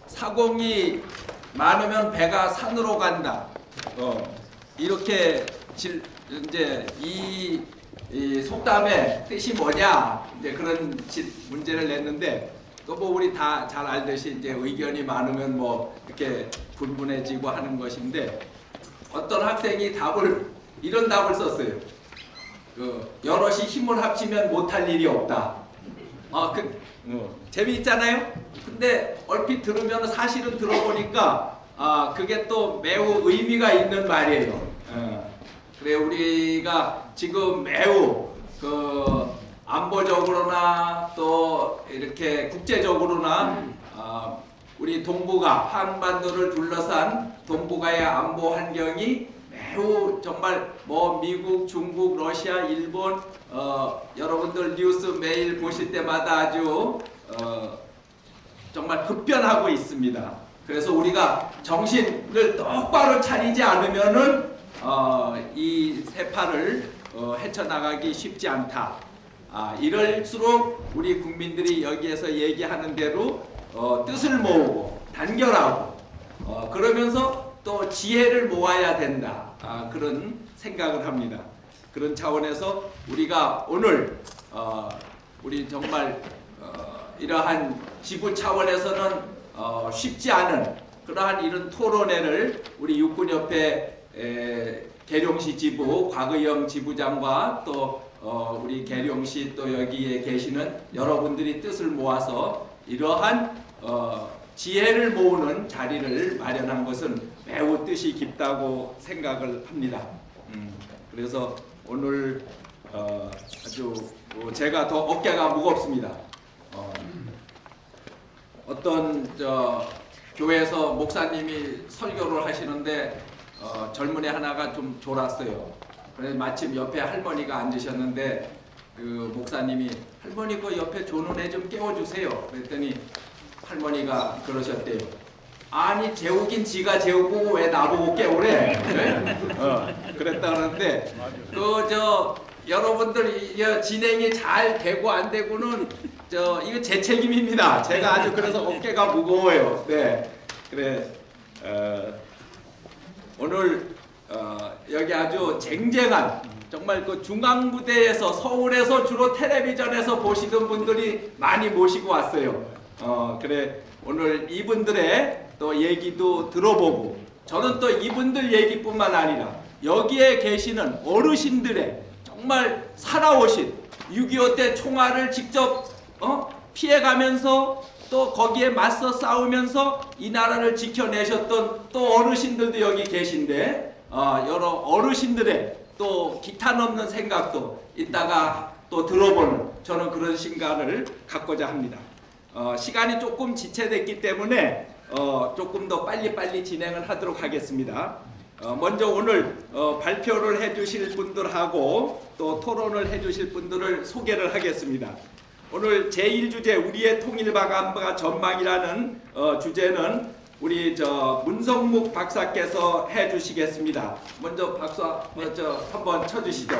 사공이 많으면 배가 산으로 간다. 이렇게 이제 이 속담의 뜻이 뭐냐, 이제 그런 문제를 냈는데, 또 뭐 우리 다 잘 알듯이 이제 의견이 많으면 뭐 이렇게 분분해지고 하는 것인데, 어떤 학생이 이런 답을 썼어요. 여럿이 힘을 합치면 못할 일이 없다. 재미있잖아요. 근데 얼핏 들으면 사실은 들어보니까 그게 또 매우 의미가 있는 말이에요. 그래, 우리가 지금 매우 안보적으로나 또 이렇게 국제적으로나 우리 동북아 한반도를 둘러싼 동북아의 안보 환경이 매우 정말 뭐 미국, 중국, 러시아, 일본 여러분들 뉴스 매일 보실 때마다 아주 정말 급변하고 있습니다. 그래서 우리가 정신을 똑바로 차리지 않으면은 이 세파를 헤쳐나가기 쉽지 않다. 이럴수록 우리 국민들이 여기에서 얘기하는 대로 뜻을 모으고 단결하고 그러면서 또 지혜를 모아야 된다. 그런 생각을 합니다. 그런 차원에서 우리가 오늘 우리 정말 이러한 지구 차원에서는 쉽지 않은 그러한 이런 토론회를 우리 육군협회 계룡시 지부 곽의영 지부장과 또 우리 계룡시 또 여기에 계시는 여러분들이 뜻을 모아서 이러한 지혜를 모으는 자리를 마련한 것은 매우 뜻이 깊다고 생각을 합니다. 그래서 오늘 아주 제가 더 어깨가 무겁습니다. 어떤 교회에서 목사님이 설교를 하시는데 젊은이 하나가 좀 졸았어요. 그래서 마침 옆에 할머니가 앉으셨는데 그 목사님이 할머니 그 옆에 조는 애 좀 깨워주세요. 그랬더니 할머니가 그러셨대요. 아니 재우긴 지가 재우고 왜 나보고 깨우래? 그랬다 그러는데 여러분들 진행이 잘 되고 안 되고는 이거 제 책임입니다. 제가 아주 그래서 어깨가 무거워요. 네, 그래 오늘 여기 아주 쟁쟁한 정말 그 중앙무대에서 서울에서 주로 텔레비전에서 보시던 분들이 많이 모시고 왔어요. 그래 오늘 이분들의 또 얘기도 들어보고 저는 또 이분들 얘기뿐만 아니라 여기에 계시는 어르신들의 정말 살아오신 6.25 때 총알을 직접 피해가면서 또 거기에 맞서 싸우면서 이 나라를 지켜내셨던 또 어르신들도 여기 계신데 여러 어르신들의 또 기타 넘는 생각도 이따가 또 들어보는 저는 그런 생각을 갖고자 합니다. 시간이 조금 지체됐기 때문에 조금 더 빨리빨리 진행을 하도록 하겠습니다. 먼저 오늘 발표를 해주실 분들하고 또 토론을 해주실 분들을 소개를 하겠습니다. 오늘 제1주제 우리의 통일방안과 전망이라는 주제는 우리 문성묵 박사께서 해주시겠습니다. 먼저 박수 한번 쳐주시죠.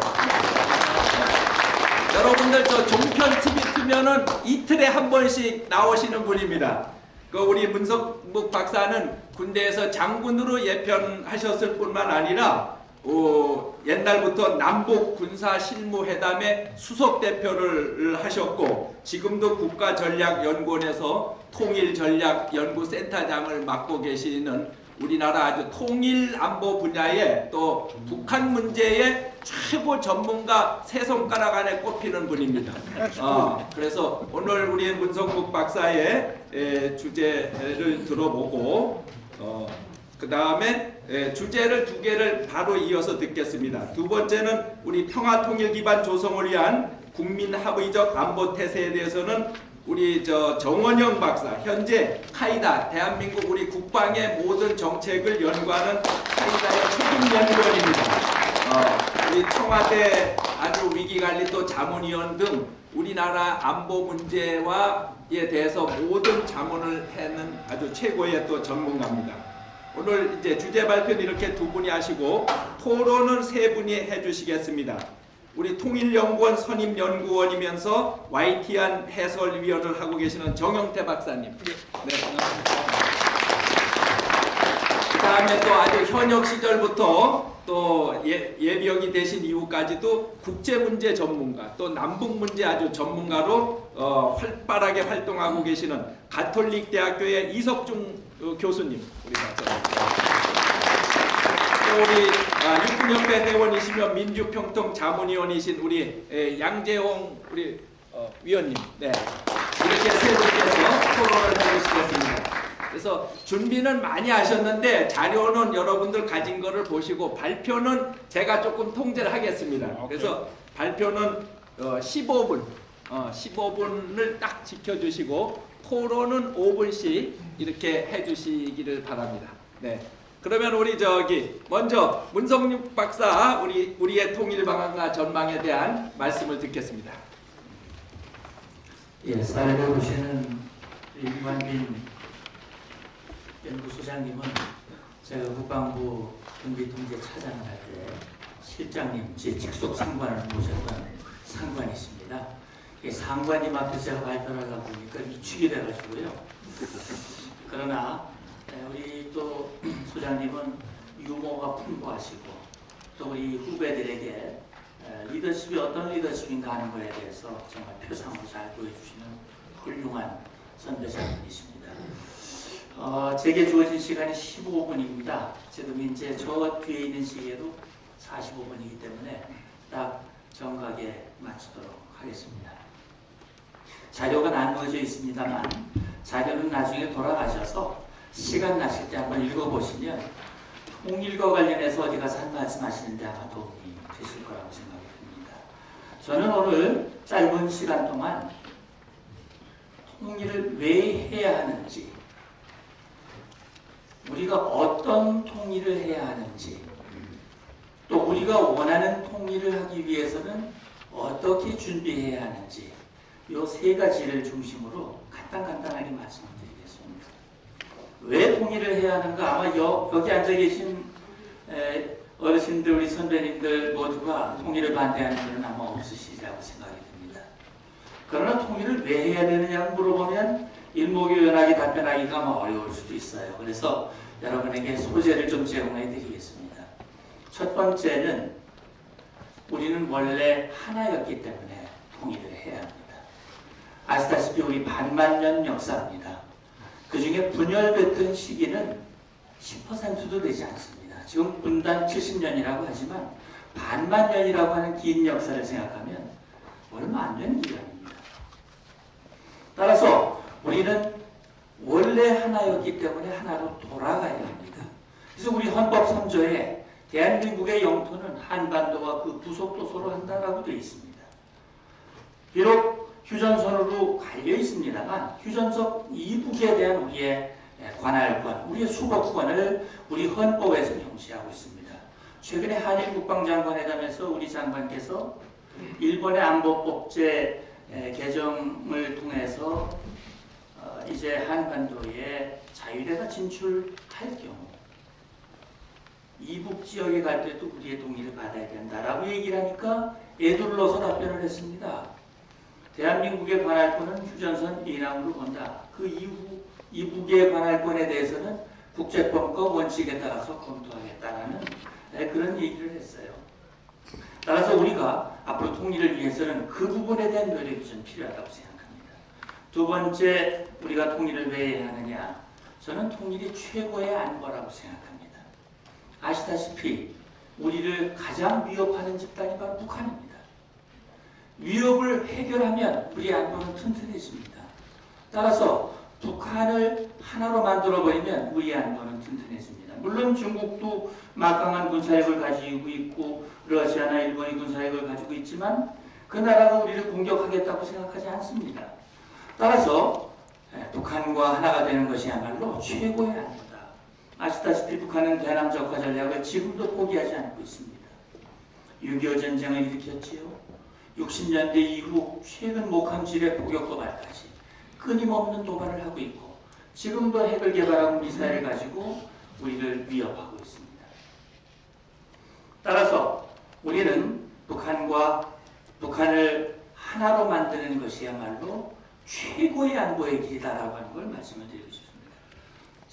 여러분들 종편 TV 틀면은 이틀에 한 번씩 나오시는 분입니다. 우리 문성묵 박사는 군대에서 장군으로 예편하셨을 뿐만 아니라 옛날부터 남북 군사 실무회담의 수석 대표를 하셨고 지금도 국가전략연구원에서 통일전략연구센터장을 맡고 계시는 우리나라 아주 통일안보 분야에 또 북한 문제의 최고 전문가 세 손가락 안에 꼽히는 분입니다. 그래서 오늘 우리 문성묵 박사의 주제를 들어보고 그 다음에 주제를 두 개를 바로 이어서 듣겠습니다. 두 번째는 우리 평화통일 기반 조성을 위한 국민합의적 안보태세에 대해서는 우리 정원영 박사, 현재 카이다 대한민국 우리 국방의 모든 정책을 연구하는 카이다의 책임 연구원입니다. 우리 청와대 아주 위기관리 또 자문위원 등 우리나라 안보 문제와에 대해서 모든 자문을 하는 아주 최고의 또 전문가입니다. 오늘 이제 주제 발표는 이렇게 두 분이 하시고 토론은 세 분이 해주시겠습니다. 우리 통일연구원 선임연구원이면서 YTN 해설위원을 하고 계시는 정영태 박사님. 네, 반갑습니다. 다음에 또 아주 현역 시절부터 또 예비역이 되신 이후까지도 국제문제 전문가, 또 남북문제 아주 전문가로 활발하게 활동하고 계시는 가톨릭대학교의 이석중 교수님, 우리 박사님. 또 우리 육군협회 대원이시며 민주평통 자문위원이신 우리 양재홍 우리 위원님, 네, 이렇게 세 분께서 토론을 해주시겠습니다. 그래서 준비는 많이 하셨는데 자료는 여러분들 가진 거를 보시고 발표는 제가 조금 통제를 하겠습니다. 그래서 발표는 15분을 딱 지켜주시고 토론은 5분씩 이렇게 해주시기를 바랍니다. 네. 그러면 우리 먼저 문성육 박사 우리의 통일 방안과 전망에 대한 말씀을 듣겠습니다. 예, 사회를 보시는 이관빈 연구소장님은 제가 국방부 경비통제 차장을 할 때 실장님 제 직속 상관을 모셨던 상관이십니다. 상관님 앞에서 제가 발표를 하다 보니까 위축이 돼가지고요. 그러나 우리 또 소장님은 유머가 풍부하시고 또 우리 후배들에게 리더십이 어떤 리더십인가 하는 것에 대해서 정말 표상으로 잘 보여주시는 훌륭한 선배자분이십니다. 제게 주어진 시간이 15분입니다. 지금 이제 저 뒤에 있는 시계도 45분이기 때문에 딱 정각에 맞추도록 하겠습니다. 자료가 나누어져 있습니다만 자료는 나중에 돌아가셔서 시간 나실 때 한번 읽어보시면 통일과 관련해서 어디 가서 한 말씀 하시는데 아마 도움이 되실 거라고 생각이 듭니다. 저는 오늘 짧은 시간 동안 통일을 왜 해야 하는지, 우리가 어떤 통일을 해야 하는지, 또 우리가 원하는 통일을 하기 위해서는 어떻게 준비해야 하는지 이 세 가지를 중심으로 간단하게 말씀드리겠습니다. 왜 통일을 해야 하는가? 아마 여기 앉아 계신 어르신들, 우리 선배님들 모두가 통일을 반대하는 분은 아마 없으시리라고 생각이 듭니다. 그러나 통일을 왜 해야 되느냐고 물어보면 일목요연하게 답변하기가 아마 어려울 수도 있어요. 그래서 여러분에게 소재를 좀 제공해 드리겠습니다. 첫 번째는 우리는 원래 하나였기 때문에 통일을 해야 합니다. 아시다시피 우리 반만년 역사입니다. 그 중에 분열됐던 시기는 10%도 되지 않습니다. 지금 분단 70년이라고 하지만 반만년이라고 하는 긴 역사를 생각하면 얼마 안 되는 기간입니다. 따라서 우리는 원래 하나였기 때문에 하나로 돌아가야 합니다. 그래서 우리 헌법 3조에 대한민국의 영토는 한반도와 그 부속도 서로 한다라고 되어 있습니다. 비록 휴전선으로 갈려 있습니다만 휴전선 이북에 대한 우리의 관할권, 우리의 수거권을 우리 헌법에서 명시하고 있습니다. 최근에 한일 국방장관회담에서 우리 장관께서 일본의 안보법제 개정을 통해서 이제 한반도에 자유대가 진출할 경우 이북 지역에 갈 때도 우리의 동의를 받아야 된다라고 얘기를 하니까 애둘러서 답변을 했습니다. 대한민국의 관할권은 휴전선 이남으로 본다. 그 이후 이북의 관할권에 대해서는 국제법과 원칙에 따라서 검토하겠다라는 그런 얘기를 했어요. 따라서 우리가 앞으로 통일을 위해서는 그 부분에 대한 노력이 좀 필요하다고 생각합니다. 두 번째, 우리가 통일을 왜 해야 하느냐? 저는 통일이 최고의 안보라고 생각합니다. 아시다시피 우리를 가장 위협하는 집단이 바로 북한입니다. 위협을 해결하면 우리 안보는 튼튼해집니다. 따라서 북한을 하나로 만들어버리면 우리 안보는 튼튼해집니다. 물론 중국도 막강한 군사력을 가지고 있고 러시아나 일본이 군사력을 가지고 있지만 그 나라가 우리를 공격하겠다고 생각하지 않습니다. 따라서 북한과 하나가 되는 것이야말로 최고의 안보다. 아시다시피 북한은 대남 적화 전략을 지금도 포기하지 않고 있습니다. 6.25 전쟁을 일으켰지요. 60년대 이후 최근 목함질의 포격 도발까지 끊임없는 도발을 하고 있고 지금도 핵을 개발하고 미사일을 가지고 우리를 위협하고 있습니다. 따라서 우리는 북한을 하나로 만드는 것이야말로 최고의 안보의 길이다라고 하는 걸 말씀을 드리고 싶습니다.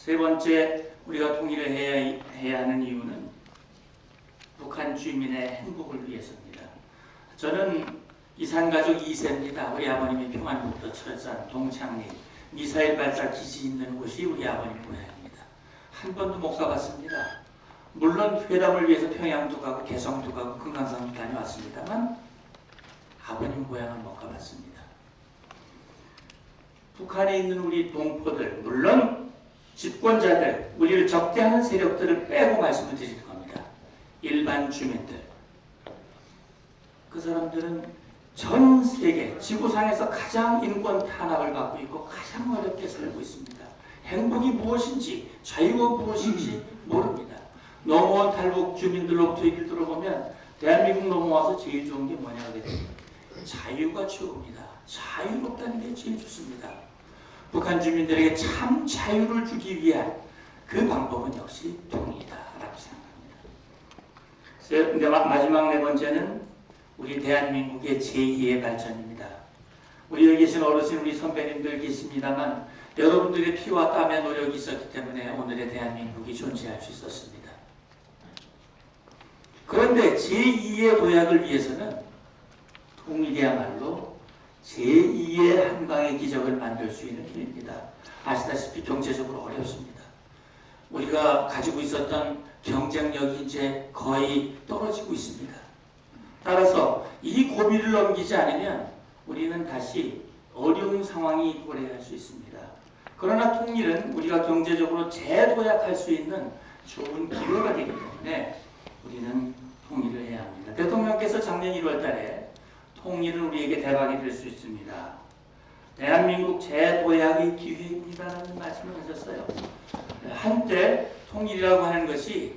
세 번째 우리가 통일을 해야 하는 이유는 북한 주민의 행복을 위해서입니다. 저는 이산가족 2세입니다. 우리 아버님이 평안북도 철산, 동창리, 미사일 발사 기지 있는 곳이 우리 아버님 고향입니다. 한 번도 못 가봤습니다. 물론 회담을 위해서 평양도 가고 개성도 가고 금강산도 다녀왔습니다만 아버님 고향을 못 가봤습니다. 북한에 있는 우리 동포들, 물론 집권자들, 우리를 적대하는 세력들을 빼고 말씀을 드리는 겁니다. 일반 주민들. 그 사람들은 전 세계 지구상에서 가장 인권 탄압을 받고 있고 가장 어렵게 살고 있습니다. 행복이 무엇인지, 자유가 무엇인지 모릅니다. 넘어온 탈북 주민들로부터 얘기를 들어보면 대한민국 넘어와서 제일 좋은 게 뭐냐 그랬더니 자유가 최고입니다. 자유롭다는 게 제일 좋습니다. 북한 주민들에게 참 자유를 주기 위한 그 방법은 역시 통일이다라고 생각합니다. 마지막 네 번째는 우리 대한민국의 제2의 발전입니다. 우리 여기 계신 어르신 우리 선배님들 계십니다만 여러분들의 피와 땀의 노력이 있었기 때문에 오늘의 대한민국이 존재할 수 있었습니다. 그런데 제2의 도약을 위해서는 통일이야말로 제2의 한강의 기적을 만들 수 있는 길입니다. 아시다시피 경제적으로 어렵습니다. 우리가 가지고 있었던 경쟁력이 이제 거의 떨어지고 있습니다. 따라서 이 고비를 넘기지 않으면 우리는 다시 어려운 상황이 도래할 수 있습니다. 그러나 통일은 우리가 경제적으로 재도약할 수 있는 좋은 기회가 되기 때문에 우리는 통일을 해야 합니다. 대통령께서 작년 1월 달에 통일은 우리에게 대박이 될 수 있습니다. 대한민국 재도약의 기회입니다라는 말씀을 하셨어요. 한때 통일이라고 하는 것이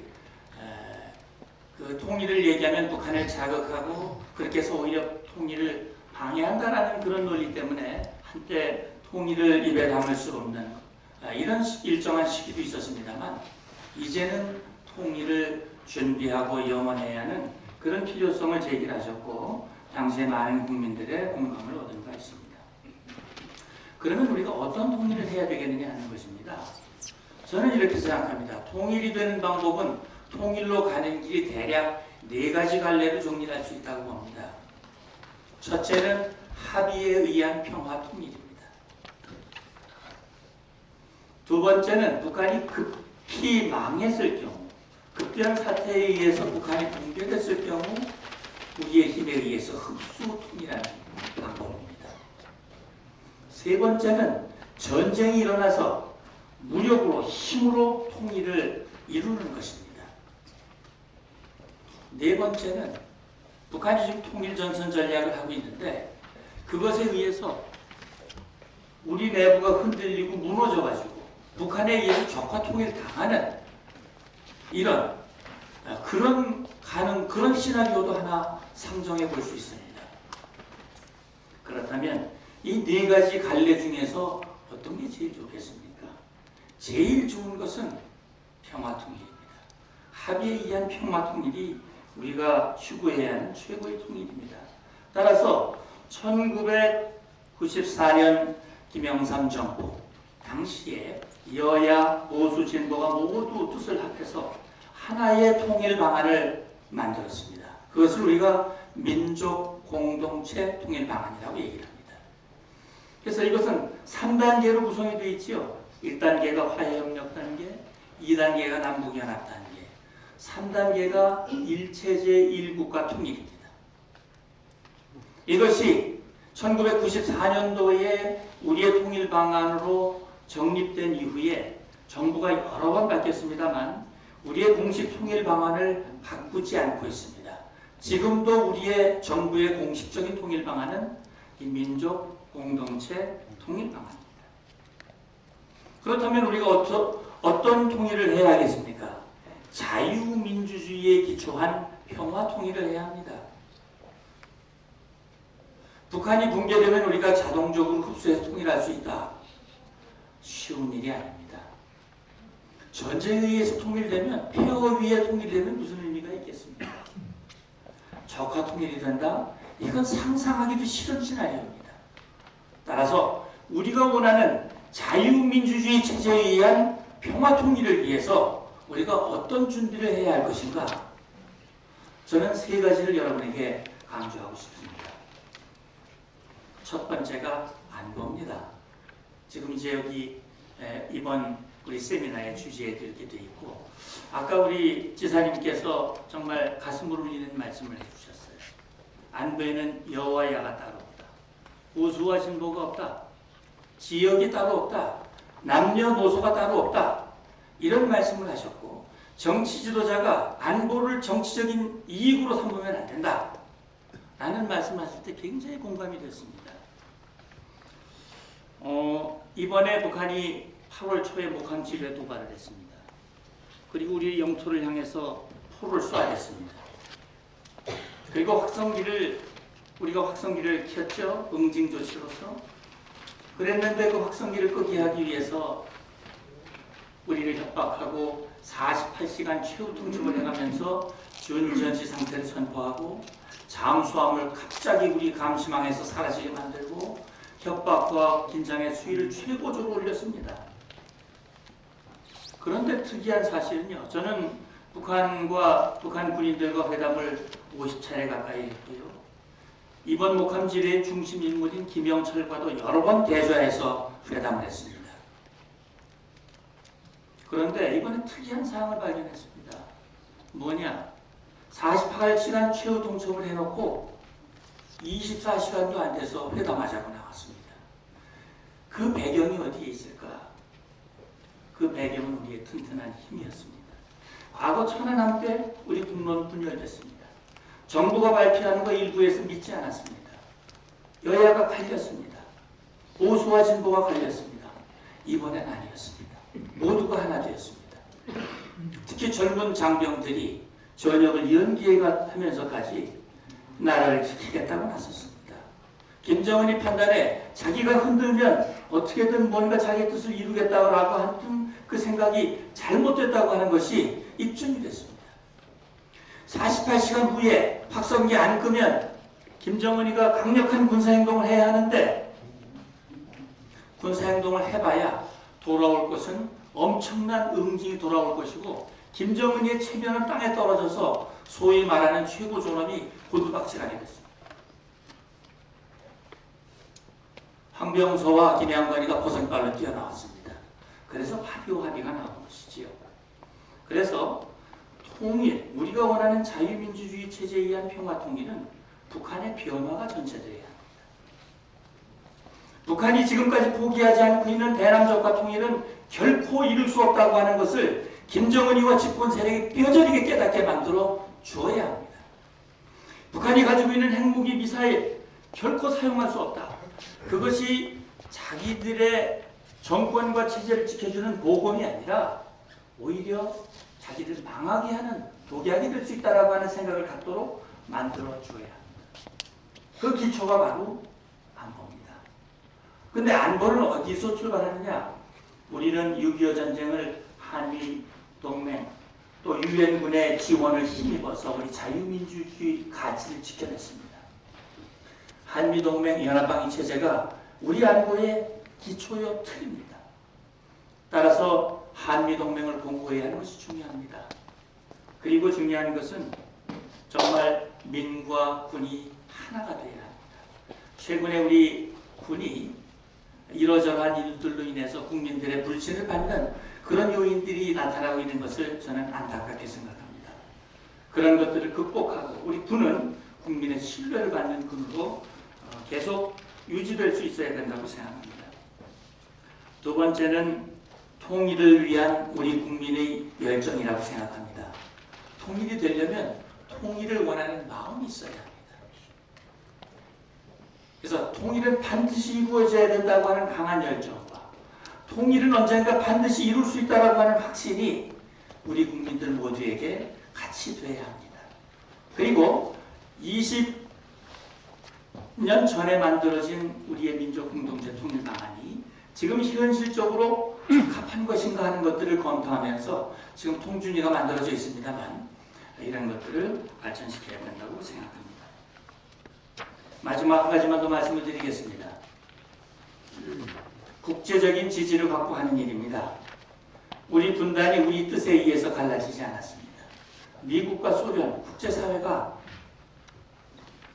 그 통일을 얘기하면 북한을 자극하고 그렇게 해서 오히려 통일을 방해한다라는 그런 논리 때문에 한때 통일을 입에 담을 수 없는 이런 일정한 시기도 있었습니다만 이제는 통일을 준비하고 영원해야 하는 그런 필요성을 제기하셨고 당시에 많은 국민들의 공감을 얻은 바 있습니다. 그러면 우리가 어떤 통일을 해야 되겠느냐 하는 것입니다. 저는 이렇게 생각합니다. 통일이 되는 방법은 통일로 가는 길이 대략 네 가지 갈래로 정리할 수 있다고 봅니다. 첫째는 합의에 의한 평화 통일입니다. 두 번째는 북한이 급히 망했을 경우, 급변 사태에 의해서 북한이 붕괴됐을 경우 우리의 힘에 의해서 흡수 통일하는 방법입니다. 세 번째는 전쟁이 일어나서 무력으로 힘으로 통일을 이루는 것입니다. 네 번째는 북한이 지금 통일전선 전략을 하고 있는데 그것에 의해서 우리 내부가 흔들리고 무너져가지고 북한에 의해서 적화 통일 당하는 이런 그런 시나리오도 하나 상정해 볼 수 있습니다. 그렇다면 이 네 가지 갈래 중에서 어떤 게 제일 좋겠습니까? 제일 좋은 것은 평화 통일입니다. 합의에 의한 평화 통일이 우리가 추구해야 하는 최고의 통일입니다. 따라서 1994년 김영삼 정부 당시에 여야 보수 진보가 모두 뜻을 합해서 하나의 통일 방안을 만들었습니다. 그것을 우리가 민족 공동체 통일 방안이라고 얘기를 합니다. 그래서 이것은 3단계로 구성이 되어 있지요. 1단계가 화해협력 단계, 2단계가 남북연합 단계, 3단계가 일체제 1국가 통일입니다. 이것이 1994년도에 우리의 통일 방안으로 정립된 이후에 정부가 여러 번 바뀌었습니다만 우리의 공식 통일 방안을 바꾸지 않고 있습니다. 지금도 우리의 정부의 공식적인 통일 방안은 이 민족 공동체 통일 방안입니다. 그렇다면 우리가 어떤 통일을 해야 하겠습니까? 자유민주주의에 기초한 평화 통일을 해야 합니다. 북한이 붕괴되면 우리가 자동적으로 흡수해서 통일할 수 있다. 쉬운 일이 아닙니다. 전쟁에 의해서 통일되면 폐허 위에 통일되면 무슨 의미가 있겠습니까? 적화 통일이 된다? 이건 상상하기도 싫은 시나리오입니다. 따라서 우리가 원하는 자유민주주의 체제에 의한 평화 통일을 위해서 우리가 어떤 준비를 해야 할 것인가? 저는 세 가지를 여러분에게 강조하고 싶습니다. 첫 번째가 안보입니다. 지금 이제 여기 이번 우리 세미나의 주제에 이렇게 돼 있고, 아까 우리 지사님께서 정말 가슴을 울리는 말씀을 해주셨어요. 안보에는 여와야가 따로 없다. 보수와 진보가 없다. 지역이 따로 없다. 남녀노소가 따로 없다. 이런 말씀을 하셨고, 정치 지도자가 안보를 정치적인 이익으로 삼으면 안 된다. 라는 말씀하실 때 굉장히 공감이 됐습니다. 이번에 북한이 8월 초에 목함지뢰 도발을 했습니다. 그리고 우리 영토를 향해서 포를 쏘아댔습니다. 그리고 우리가 확성기를 켰죠. 응징 조치로서. 그랬는데 그 확성기를 끄게 하기 위해서 우리를 협박하고 48시간 최후 통첩을 해가면서 준전시 상태를 선포하고 잠수함을 갑자기 우리 감시망에서 사라지게 만들고 협박과 긴장의 수위를 최고조로 올렸습니다. 그런데 특이한 사실은요. 저는 북한 군인들과 회담을 50차례 가까이 했고요. 이번 목함지뢰의 중심 인물인 김영철과도 여러 번 대좌해서 회담을 했습니다. 그런데 이번에 특이한 사항을 발견했습니다. 뭐냐? 48시간 최후 통첩을 해놓고 24시간도 안 돼서 회담하자고 나왔습니다. 그 배경이 어디에 있을까? 그 배경은 우리의 튼튼한 힘이었습니다. 과거 천안함 때 우리 국론은 분열됐습니다. 정부가 발표하는 거 일부에서 믿지 않았습니다. 여야가 갈렸습니다. 보수와 진보가 갈렸습니다. 이번엔 아니었습니다. 모두가 하나 되었습니다. 특히 젊은 장병들이 전역을 연기하면서까지 나라를 지키겠다고 나섰습니다. 김정은이 판단해 자기가 흔들면 어떻게든 뭔가 자기 뜻을 이루겠다고 하는 그 생각이 잘못됐다고 하는 것이 입증이 됐습니다. 48시간 후에 확성기 안 끄면 김정은이가 강력한 군사행동을 해야 하는데, 군사행동을 해봐야 돌아올 것은 엄청난 응징이 돌아올 것이고, 김정은이의 체면은 땅에 떨어져서 소위 말하는 최고 존엄이 고두박질하게 됐습니다. 황병서와 김양관이가 고성발로 뛰어나왔습니다. 그래서 합의가 나온 것이지요. 그래서 통일, 우리가 원하는 자유민주주의 체제에 의한 평화통일은 북한의 변화가 전제되어야 합니다. 북한이 지금까지 포기하지 않고 있는 대남적과 통일은 결코 이룰 수 없다고 하는 것을 김정은이와 집권 세력이 뼈저리게 깨닫게 만들어 주어야 합니다. 북한이 가지고 있는 핵무기 미사일 결코 사용할 수 없다. 그것이 자기들의 정권과 체제를 지켜주는 보검이 아니라 오히려 자기들 망하게 하는 독약이 될 수 있다라고 하는 생각을 갖도록 만들어 줘야 합니다. 그 기초가 바로 안보입니다. 근데 안보는 어디서 출발하느냐? 우리는 6.25 전쟁을 한미 동맹 또 유엔군의 지원을 힘입어서 우리 자유민주주의 가치를 지켜냈습니다. 한미동맹 연합방위 체제가 우리 안보의 기초요 틀입니다. 따라서 한미동맹을 공고해야 하는 것이 중요합니다. 그리고 중요한 것은 정말 민과 군이 하나가 되어야 합니다. 최근에 우리 군이 이러저러한 일들로 인해서 국민들의 불신을 받는 그런 요인들이 나타나고 있는 것을 저는 안타깝게 생각합니다. 그런 것들을 극복하고 우리 군은 국민의 신뢰를 받는 군으로 계속 유지될 수 있어야 된다고 생각합니다. 두 번째는 통일을 위한 우리 국민의 열정이라고 생각합니다. 통일이 되려면 통일을 원하는 마음이 있어야 합니다. 그래서 통일은 반드시 이루어져야 된다고 하는 강한 열정과 통일은 언젠가 반드시 이룰 수 있다고 하는 확신이 우리 국민들 모두에게 같이 돼야 합니다. 그리고 20년 전에 만들어진 우리의 민족 공동체 통일 방안이 지금 현실적으로 적합한 것인가 하는 것들을 검토하면서 지금 통준위가 만들어져 있습니다만 이런 것들을 발전시켜야 된다고 생각합니다. 마지막 한 가지만 더 말씀을 드리겠습니다. 국제적인 지지를 확보하는 일입니다. 우리 분단이 우리 뜻에 의해서 갈라지지 않았습니다. 미국과 소련, 국제사회가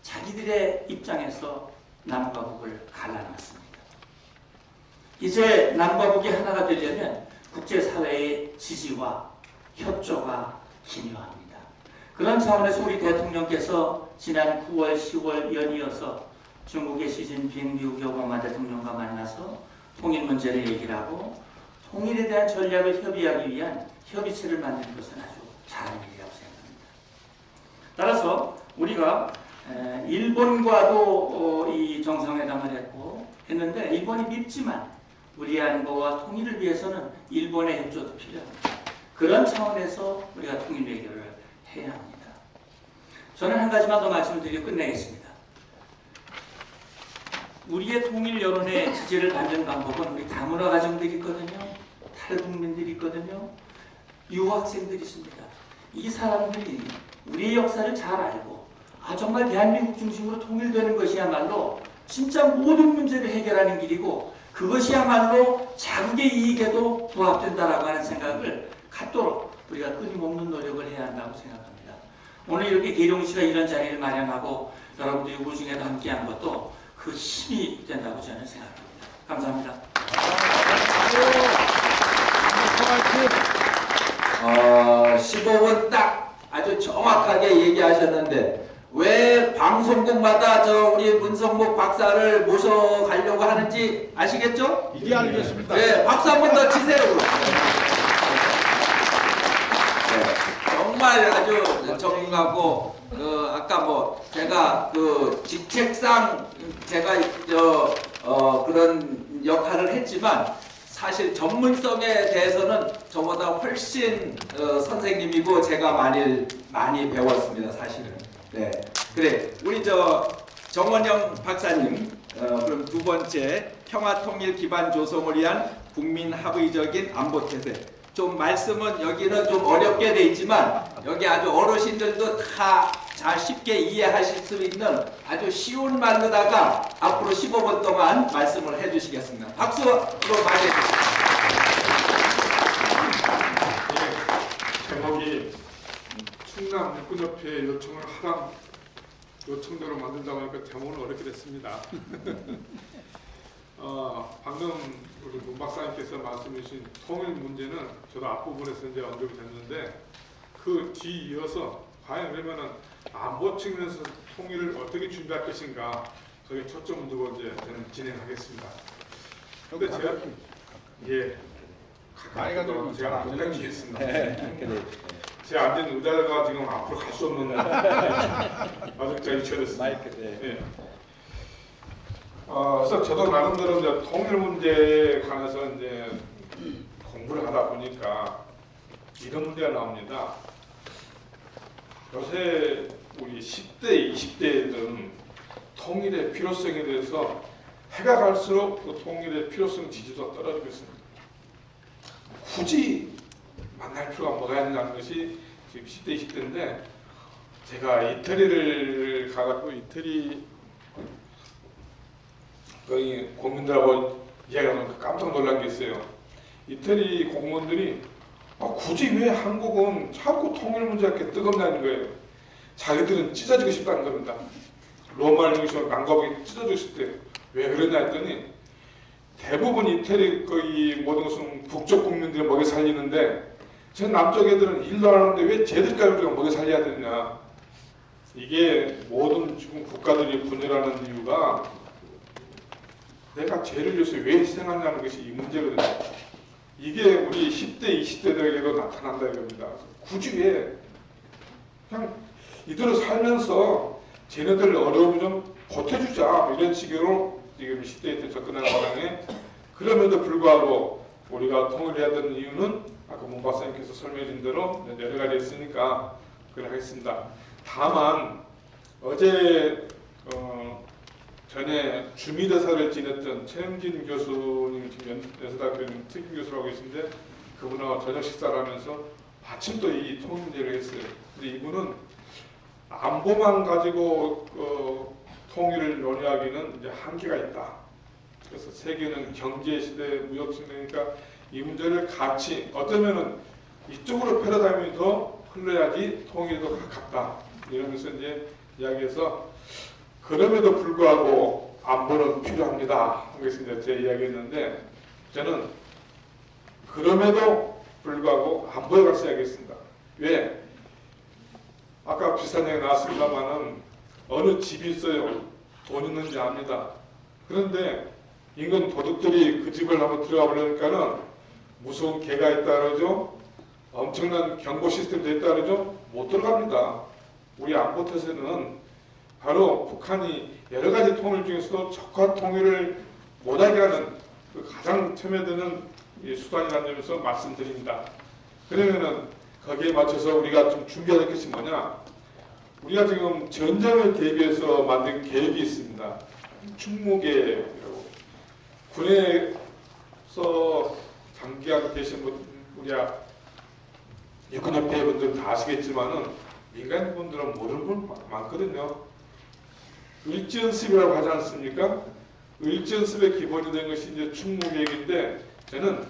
자기들의 입장에서 남과 북을 갈라놨습니다. 이제 남과 북이 하나가 되려면 국제사회의 지지와 협조가 기묘합니다. 그런 차원에서 우리 대통령께서 지난 9월, 10월 연이어서 중국의 시진핑 미국의 오바마 대통령과 만나서 통일 문제를 얘기를 하고 통일에 대한 전략을 협의하기 위한 협의체를 만드는 것은 아주 잘한 일이라고 생각합니다. 따라서 우리가 일본과도 이 정상회담을 했는데 일본이 밉지만 우리의 안보와 통일을 위해서는 일본의 협조도 필요합니다. 그런 차원에서 우리가 통일 외교를 해야 합니다. 저는 한 가지만 더 말씀을 드리고 끝내겠습니다. 우리의 통일 여론의 지지를 받는 방법은 우리 다문화 가정들이 있거든요. 탈북민들이 있거든요. 유학생들이 있습니다. 이 사람들이 우리의 역사를 잘 알고 정말 대한민국 중심으로 통일되는 것이야말로 진짜 모든 문제를 해결하는 길이고 그것이야말로 자국의 이익에도 부합된다라고 하는 생각을 갖도록 우리가 끊임없는 노력을 해야 한다고 생각합니다. 오늘 이렇게 계룡 씨가 이런 자리를 마련하고 여러분들이 우중에도 함께한 것도 그 힘이 된다고 저는 생각합니다. 감사합니다. 15분 딱 아주 정확하게 얘기하셨는데 왜 방송국마다 우리 문성목 박사를 모셔가려고 하는지 아시겠죠? 이제 알겠습니다. 네, 박수 한 번 더 치세요. 네, 정말 아주 적응하고 아까 제가 직책상 제가 그런 역할을 했지만 사실 전문성에 대해서는 저보다 훨씬 선생님이고 제가 많이 배웠습니다. 사실은. 네, 그래 우리 정원영 박사님 그럼 두 번째 평화통일 기반 조성을 위한 국민 합의적인 안보 태세. 좀 말씀은 여기는 좀 어렵게 돼 있지만 여기 아주 어르신들도 다 잘 쉽게 이해하실 수 있는 아주 쉬운 말로다가 앞으로 15분 동안 말씀을 해주시겠습니다. 박수로 맞이해주세요. 제목이 충남 육군협회 요청을 하라 요청대로 만든다고 하니까 제목은 어렵게 됐습니다. 방금 우리 문 박사님께서 말씀해 주신 통일 문제는 저도 앞부분에서 이제 언급이 됐는데 그 뒤 이어서 과연 그러면은 안보 측면에서 통일을 어떻게 준비할 것인가 거기에 초점을 두고 이제 저는 진행하겠습니다. 근데 제가 가까이 제가 가까이 있습니다. 제 앉은 의자가 지금 앞으로 갈 수 없는 아직까지 유치됐습니다. 마이크. 네. 그래서 저도 나름대로 이제 통일 문제에 관해서 이제 공부를 하다 보니까 이런 문제가 나옵니다. 요새 우리 10대, 20대들은 통일의 필요성에 대해서 해가 갈수록 그 통일의 필요성 지지도가 떨어지고 있습니다. 굳이 만날 필요가 뭐가 있느냐는 것이 지금 10대, 20대인데 제가 이태리를 가가지고 이태리 거기 공무원들하고 이야기하면 깜짝 놀란 게 있어요. 이태리 공무원들이 굳이 왜 한국은 자꾸 통일 문제가 이렇게 뜨겁냐는 거예요. 자기들은 찢어지고 싶다는 겁니다. 로마 중심으로 난거하게 찢어지고 싶대. 왜 그러냐 했더니 대부분 이태리 거의 모든 것은 북쪽 국민들이 먹여 살리는데 저 남쪽 애들은 일도 안 하는데 왜 쟤들까지 우리가 먹여 살려야 되느냐. 이게 모든 지금 국가들이 분열하는 이유가 내가 쟤를 위해서 왜 희생하냐는 것이 이 문제거든요. 이게 우리 10대, 20대들에게도 나타난다 이겁니다. 굳이 왜 그냥 이대로 살면서 쟤네들 어려움을 좀 보태주자 이런 식으로 지금 10대에 때 접근하는 바람에 그럼에도 불구하고 우리가 통일해야 되는 이유는 아까 문 박사님께서 설명해 준 대로 여러 가지 있으니까 그걸 하겠습니다. 다만 어제 전에 주미대사를 지냈던 최영진 교수님 지금 연세대학교 특임 교수라고 계신데 그분하고 저녁 식사를 하면서 마침 또 이 통일 문제를 했어요. 근데 이분은 안보만 가지고 통일을 논의하기는 이제 한계가 있다. 그래서 세계는 경제 시대, 무역 시대니까 이 문제를 같이 어쩌면은 이쪽으로 패러다임이 더 흘러야지 통일이 더 가깝다 이러면서 이제 이야기해서 그럼에도 불구하고 안보는 필요합니다. 그것이 이제 제 이야기였는데 저는 그럼에도 불구하고 안보에 가서 이야기했습니다. 왜? 아까 비슷한 얘기 나왔습니다만은 어느 집이 있어요. 돈 있는지 압니다. 그런데 인근 도둑들이 그 집을 한번 들어가 보려니까는 무서운 개가 있다 그러죠. 엄청난 경보 시스템도 있다 그러죠. 못 들어갑니다. 우리 안보태세는 바로 북한이 여러 가지 통일 중에서도 적화 통일을 못하게 하는 그 가장 첨예 드는 수단이라는 점에서 말씀드립니다. 그러면은 거기에 맞춰서 우리가 좀 준비해야 될 것이 뭐냐? 우리가 지금 전쟁을 대비해서 만든 계획이 있습니다. 충무계획이라고. 군에서 장기간 계신 분, 우리가 육군협회 분들은 다 아시겠지만은 민간 분들은 모르는 분 많거든요. 을지연습이라고 하지 않습니까? 을지연습의 기본이 된 것이 이제 충무계획인데 저는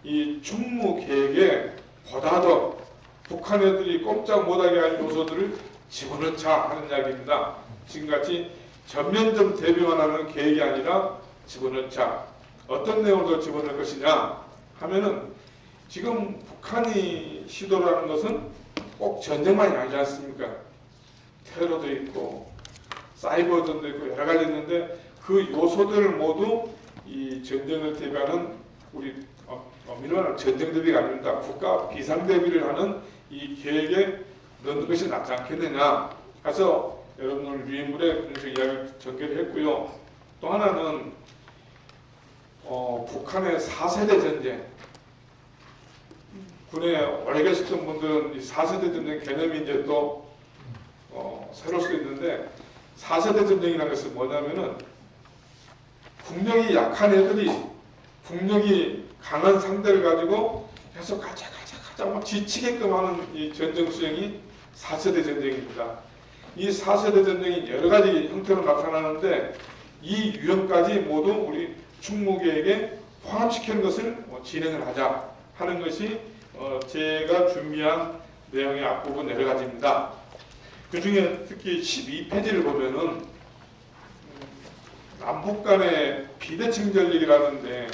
이 충무계획에 보다 더 북한 애들이 꼼짝 못하게 할 요소들을 집어넣자 하는 이야기입니다. 지금같이 전면전 대비만 하는 계획이 아니라 집어넣자. 어떤 내용을 집어넣을 것이냐 하면은 지금 북한이 시도를 하는 것은 꼭 전쟁만이 아니지 않습니까? 테러도 있고 사이버전도 있고 여러 가지 있는데 그 요소들을 모두 이 전쟁을 대비하는 우리 민원은 전쟁 대비가 아닙니다. 국가 비상 대비를 하는 이 계획에 넣는 것이 낫지 않겠느냐. 그래서 여러분들 유인물에 그런 식으로 이야기를 전개를 했고요. 또 하나는 북한의 4세대 전쟁. 군에 오래 계셨던 분들은 이 4세대 전쟁 개념이 이제 또 새로울 수 있는데 4세대 전쟁이라는 것은 뭐냐면은 국력이 약한 애들이 국력이 강한 상대를 가지고 계속 가자 막 지치게끔 하는 이 전쟁 수행이 4세대 전쟁입니다. 이 4세대 전쟁이 여러 가지 형태로 나타나는데 이 유형까지 모두 우리 충무계획에 포함시키는 것을 진행을 하자 하는 것이 제가 준비한 내용의 앞부분 여러 가지입니다. 그 중에 특히 12페이지를 보면은 남북 간의 비대칭 전력이라는데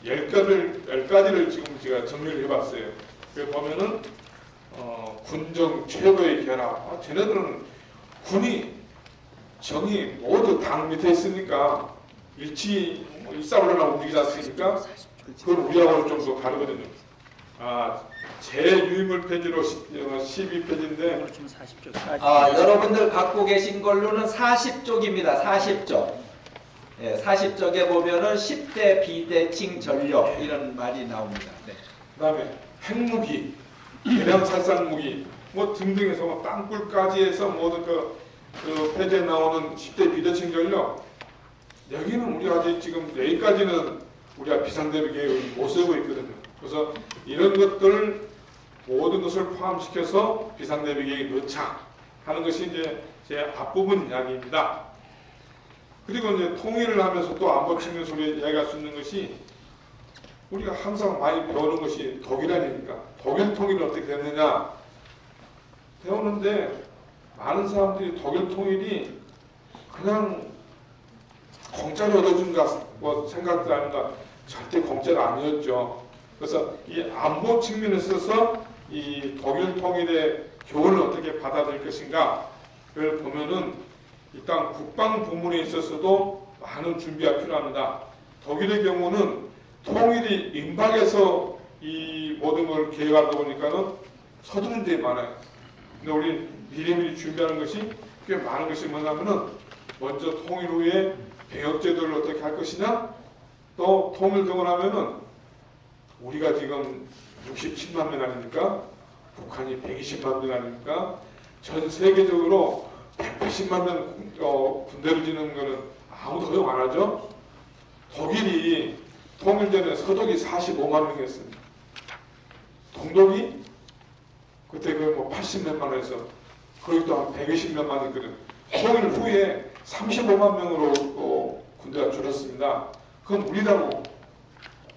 10가지를 지금 제가 정리를 해봤어요. 그 보면은 군정 최고의 결합. 쟤네들은 군이 정이 모두 당 밑에 있으니까 일사불란하게 움직이지 않습니까? 그건 우리하고는 좀 더 다르거든요. 제 유인물 페이지로 12페이지인데 여러분들 갖고 계신 걸로는 40쪽입니다. 40쪽. 예, 40쪽에 보면은 10대 비대칭 전력 이런 말이 나옵니다. 네. 그다음에 핵무기, 대량 살상 무기 뭐 등등해서 뭐 땅굴까지 해서 모든 그 페이지에 나오는 10대 비대칭 전력 여기는 우리가 아직 지금 내일까지는 우리가 비상대비 계획을 못 세우고 있거든요. 그래서 이런 것들 모든 것을 포함시켜서 비상대비 계획에 넣자 하는 것이 이제 제 앞부분 이야기입니다. 그리고 이제 통일을 하면서 또 안보 측면에서 이야기할 수 있는 것이 우리가 항상 많이 배우는 것이 독일 아닙니까? 독일 통일은 어떻게 됐느냐 배우는데 많은 사람들이 독일 통일이 그냥 공짜로 얻어준다 뭐 생각도 합니다. 절대 공짜가 아니었죠. 그래서 이 안보 측면에 있어서 이 독일 통일의 교훈을 어떻게 받아들일 것인가를 보면은 일단 국방 부문에 있어서도 많은 준비가 필요합니다. 독일의 경우는 통일이 임박해서 이 모든 걸 계획하다 보니까는 서두른 데 많아요. 근데 우리 미리미리 준비하는 것이 꽤 많은 것이 뭐냐면은 먼저 통일 후에 병역제도를 어떻게 할 것이냐, 또 통일되고 나면은 우리가 지금 67만 명 아닙니까? 북한이 120만 명 아닙니까? 전 세계적으로 180만 명 군대를 지는 거는 아무도 허용 안 하죠. 독일이 통일 전에 서독이 45만 명이었습니다. 동독이 그때 뭐 80몇만 원에서 거기도 한 120몇만 있거든. 통일 후에 35만 명으로 군대가 줄었습니다. 그건 우리라고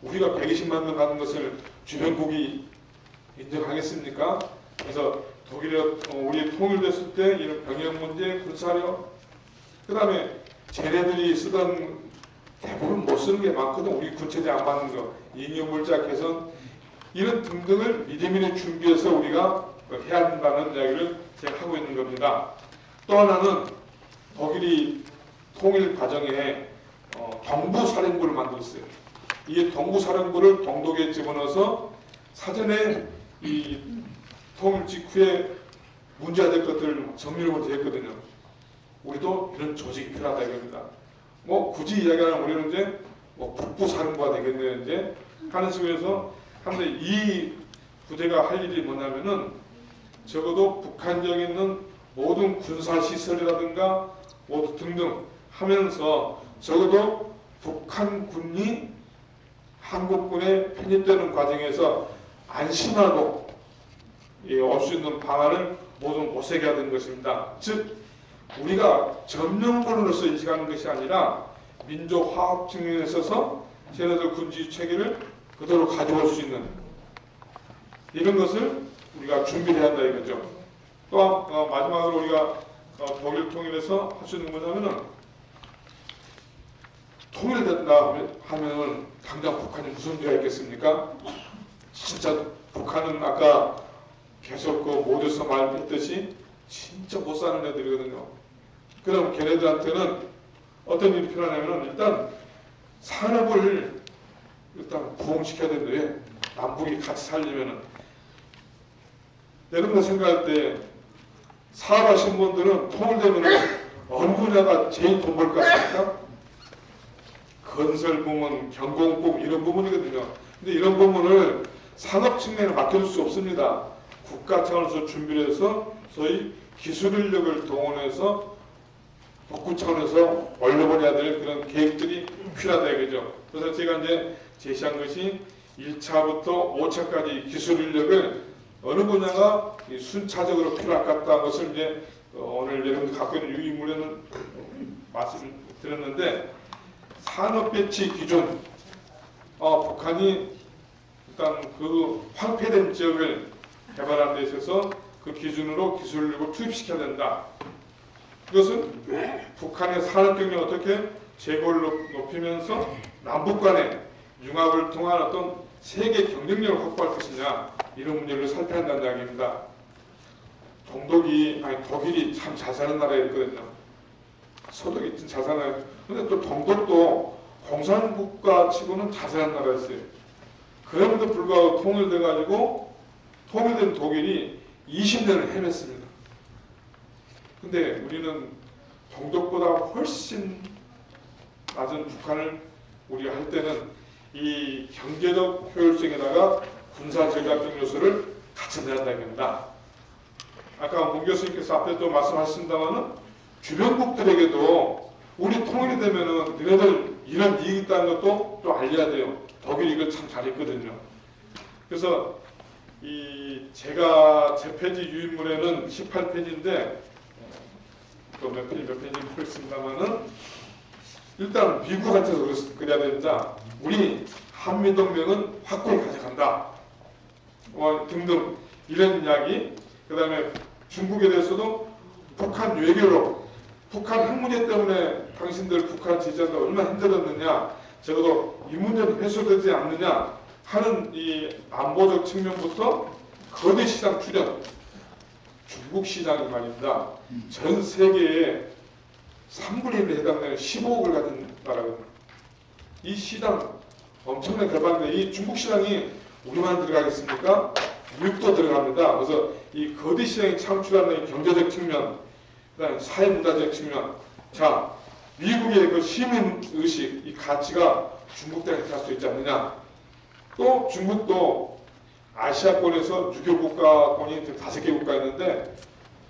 우리가 120만 명 가는 것을 주변국이 인정하겠습니까? 그래서 독일이 우리 통일됐을 때 이런 병역 문제, 군사력, 그 다음에 쟤네들이 쓰던 대부분 못 쓰는 게 많거든. 우리 군체제 안 받는 거, 잉여물자 개선 이런 등등을 미리미리 준비해서 우리가 해야 한다는 이야기를 제가 하고 있는 겁니다. 또 하나는 독일이 통일 과정에 동부사령부를 만들었어요. 이 동부사령부를 동독에 집어넣어서 사전에 이 통일 직후에 문제가 될 것들을 정리를 먼저 했거든요. 우리도 이런 조직이 필요하다 이겁니다. 뭐 굳이 이야기하면 우리는 이제 뭐 북부사령부가 되겠네요. 이제 하는 식으로 해서 하는데 이 부대가 할 일이 뭐냐면은 적어도 북한 지역에 있는 모든 군사시설이라든가 모두 등등 하면서 적어도 북한군이 한국군에 편입되는 과정에서 안심하고 올 수 있는 방안을 모두 모색해야 되는 것입니다. 즉 우리가 점령군으로서 인식하는 것이 아니라 민족화합 측면에 있어서 쟤네들 군지 체계를 그대로 가져올 수 있는 이런 것을 우리가 준비를 해야 한다 이거죠. 또 마지막으로 우리가 독일 통일에서 할 수 있는 뭐냐면은 통일된다 하면 당장 북한이 무슨 죄가 있겠습니까? 진짜 북한은 아까 계속 그 모두서 말했듯이 진짜 못 사는 애들이거든요. 그럼 걔네들한테는 어떤 일이 필요하냐면 일단 산업을 일단 부흥시켜야 되는데 남북이 같이 살려면은 여러분들 생각할 때 사업하신 분들은 통일되면은 어느 분야가 제일 돈 벌 것 같습니까? 건설 부문, 경공 부문 이런 부분이거든요. 근데 이런 부분을 산업 측면에 맡겨줄 수 없습니다. 국가 차원에서 준비를 해서 소위 기술 인력을 동원해서 복구 차원에서 올려보내야 될 그런 계획들이 필요하다 이거죠. 그래서 제가 이제 제시한 것이 1차부터 5차까지 기술 인력을 어느 분야가 순차적으로 필요할 것 같다는 것을 이제 오늘 여러분들 갖고 있는 유의물에는 말씀을 드렸는데 산업 배치 기준 북한이 일단 그 황폐된 지역을 개발하는 데 있어서 그 기준으로 기술력을 투입시켜야 된다. 이것은 북한의 산업 경력을 어떻게 재고를 높이면서 남북 간의 융합을 통한 어떤 세계 경쟁력을 확보할 것이냐 이런 문제를 살펴야 한다는 이야기입니다. 독일이 참 잘 사는 나라였거든요. 서독이 좀 잘 사는 근데 또 동독도 공산국가 치고는 잘 사는 나라였어요. 그럼에도 불구하고 통일된 독일이 20년을 헤맸습니다. 근데 우리는 동독보다 훨씬 낮은 북한을 우리가 할 때는 이 경제적 효율성에다가 군사 전략적 요소를 같이 내한다는 겁니다. 아까 문 교수님께서 앞에 또 말씀하셨습니다만은 주변국들에게도 우리 통일이 되면은 너네들 이런 이익이 있다는 것도 또 알려야 돼요. 독일이 이걸 참 잘했거든요. 그래서 제가 제 페이지 유인물에는 18페이지인데 또 몇 페이지 모르겠습니다만은 일단 미국한테서 그래야 된다. 우리 한미동맹은 확고히 가져간다. 등등 이런 이야기. 그 다음에 중국에 대해서도 북한 외교로 북한 핵 문제 때문에 당신들 북한 지지한다 얼마나 힘들었느냐. 적어도 이 문제는 해소되지 않느냐 하는 이 안보적 측면부터 거대 시장 출현. 중국 시장이 말입니다. 전 세계의 3분의 1에 해당되는 15억을 가진 나라거든요. 이 시장 엄청나게 개발인데 이 중국 시장이 우리만 들어가겠습니까? 미국도 들어갑니다. 그래서 이 거대 시장이 창출하는 경제적 측면, 그다음에 사회문화적 측면, 자 미국의 그 시민의식, 이 가치가 중국 땅에 갈 수 있지 않느냐. 또 중국도 아시아권에서 유교국가권이 5개 국가 있는데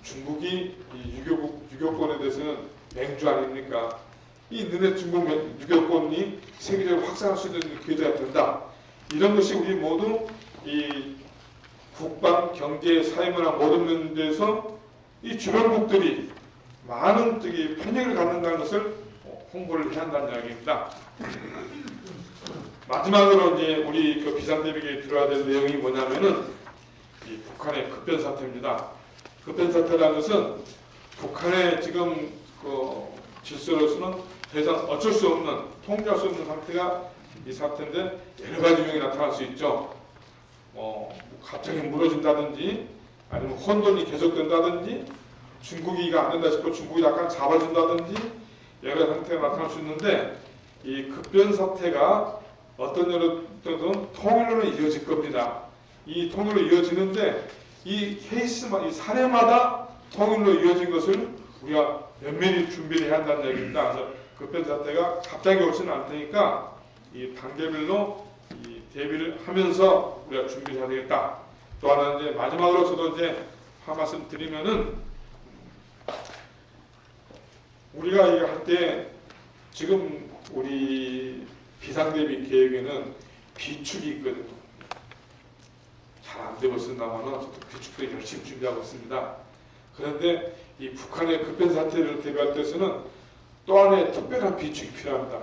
중국이 이 유교권에 대해서는 맹주 아닙니까? 이 너네 중국 유교권이 세계적으로 확산할 수 있는 기회가 된다. 이런 것이 우리 모두 이 국방, 경제, 사회문화 모든 면에서 이 주변국들이 많은 편익을 갖는다는 것을 홍보를 해야 한다는 이야기입니다. 마지막으로 이제 우리 그 비상대비에 들어야 될 내용이 뭐냐면은 이 북한의 급변 사태입니다. 급변 사태라는 것은 북한의 지금 그 질서로서는 더 이상 어쩔 수 없는, 통제할 수 없는 상태가 이 사태인데 여러 가지 유형이 나타날 수 있죠. 갑자기 무너진다든지, 아니면 혼돈이 계속된다든지, 중국이 이거 안 된다 싶어 중국이 약간 잡아준다든지 여러 상태가 나타날 수 있는데, 이 급변 사태가 어떤 여러든 통일로는 이어질 겁니다. 이 통일로 이어지는데 이 케이스만, 이 사례마다 통일로 이어진 것을 우리가 면밀히 준비를 해야 한다는 얘기입니다. 그래서 급변 사태가 갑자기 오지는 않을 테니까 이 단계별로 이 대비를 하면서 우리가 준비를 해야 되겠다. 또 하나 이제 마지막으로 저도 이제 한 말씀 드리면은, 우리가 이거 할 때 지금 우리 비상대비 계획에는 비축이 있거든요. 잘 안 되고 있습니다만은 저도 비축도 열심히 준비하고 있습니다. 그런데 이 북한의 급변 사태를 대비할 때에서는 또 하나의 특별한 비축이 필요합니다.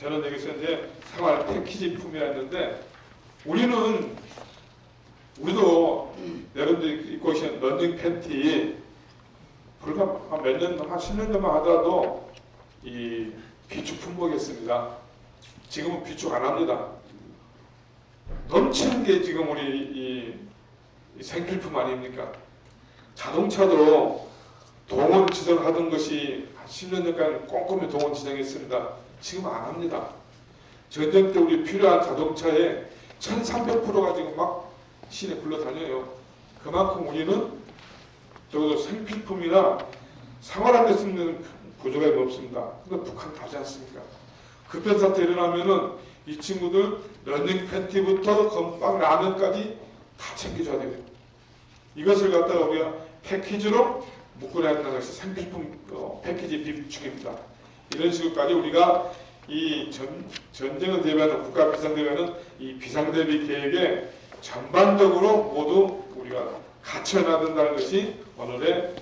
저는 여기서 이제 생활 패키지품이라 했는데, 우리도 여러분들이 입고 계신 런닝 팬티 불과 몇 년, 한 10년 전만 하더라도 이 비축 품목이었습니다. 지금은 비축 안 합니다. 넘치는 게 지금 우리 이 생필품 아닙니까? 자동차도 동원 지정하던 것이 한 10년 전까지 꼼꼼히 동원 지정했습니다. 지금 안 합니다. 전쟁 때 우리 필요한 자동차에 1300%가 지금 막 시내 굴러다녀요. 그만큼 우리는 적어도 생필품이나 생활할 때 쓰는 구조가 없습니다. 근데 북한 다르지 않습니까? 급변 사태 일어나면은 이 친구들 러닝 팬티부터 건빵 라면까지 다 챙겨줘야 돼요. 이것을 갖다가 우리가 패키지로 묶어내야 한다는 것이 생필품 패키지 비축입니다. 이런 식으로까지 우리가 이 전쟁을 대비하는 국가 비상대비하는 이 비상대비 계획에 전반적으로 모두 우리가 갖춰야 된다는 것이 오늘의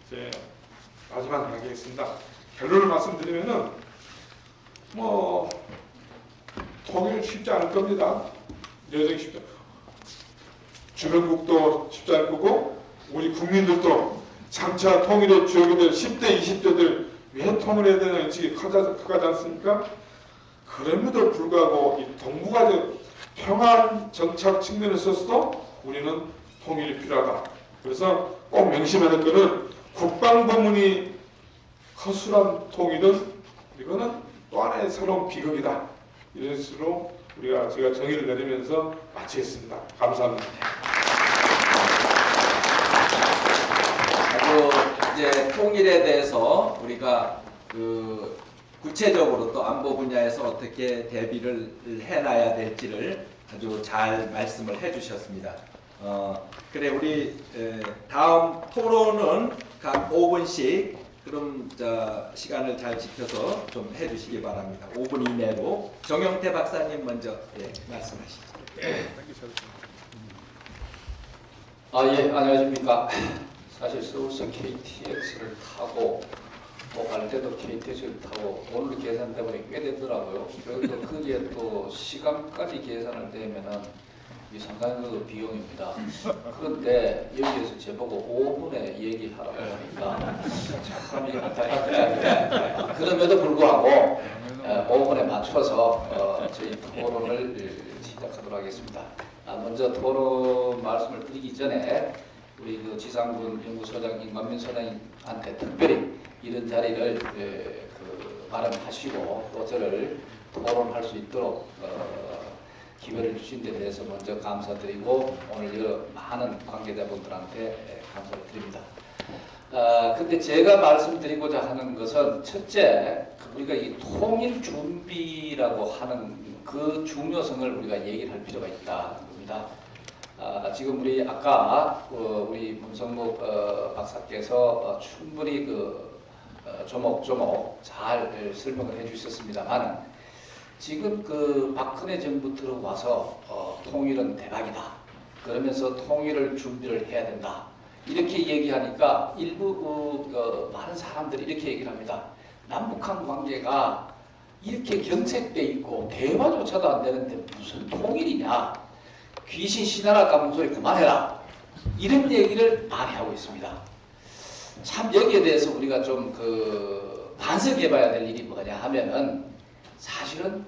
제 마지막 이야기겠습니다. 결론을 말씀드리면은 통일 쉽지 않을 겁니다. 여전히 쉽지 않고, 주변국도 쉽지 않을 거고, 우리 국민들도 장차 통일의 주역이 될 10대, 20대들 왜 통일해야 되나 인식이 커가지 않습니까? 그럼에도 불구하고 이 동북아적 평안 정착 측면에서도 우리는 통일이 필요하다. 그래서 꼭 명심해야 될 것은 국방부문이 허술한 통일은 이거는 또 하나의 새로운 비극이다. 이런 식으로 제가 정의를 내리면서 마치겠습니다. 감사합니다. 이제 통일에 대해서 우리가 구체적으로 또 안보 분야에서 어떻게 대비를 해놔야 될지를 아주 잘 말씀을 해주셨습니다. 그래 우리 다음 토론은 각 5분씩 그럼 시간을 잘 지켜서 좀 해주시기 바랍니다. 5분 이내로. 정영태 박사님 먼저 말씀하시죠. 예, 안녕하십니까. 사실 서울서 KTX를 타고 갈 때도 KTX를 타고 오늘 계산 때문에 꽤 되더라고요. 그래서 거기에 또 시간까지 계산을 되면은 이 상당한 그 비용입니다. 그런데 여기에서 제보고 5분에 얘기하라고 하니까 참 안타깝죠. 그럼에도 불구하고 5분에 맞춰서 저희 토론을 시작하도록 하겠습니다. 먼저 토론 말씀을 드리기 전에 우리 그 지상군 연구소장 임관민 소장님한테 특별히 이런 자리를 마련하시고 또 저를 토론할 수 있도록 기회를 주신 데 대해서 먼저 감사드리고 오늘 많은 관계자분들한테 감사를 드립니다. 근데 제가 말씀드리고자 하는 것은 첫째, 우리가 이 통일 준비라고 하는 그 중요성을 우리가 얘기를 할 필요가 있다는 겁니다. 지금 우리 아까 우리 문성목 박사께서 충분히 조목조목 잘 설명을 해주셨습니다만 지금 박근혜 정부 들어와서 통일은 대박이다. 그러면서 통일을 준비를 해야 된다. 이렇게 얘기하니까 일부 많은 사람들이 이렇게 얘기를 합니다. 남북한 관계가 이렇게 경색돼 있고 대화조차도 안 되는데 무슨 통일이냐? 귀신 신하라 까먹은 소리 그만해라. 이런 얘기를 많이 하고 있습니다. 참 여기에 대해서 우리가 좀 반성해봐야 될 일이 뭐냐 하면은 사실은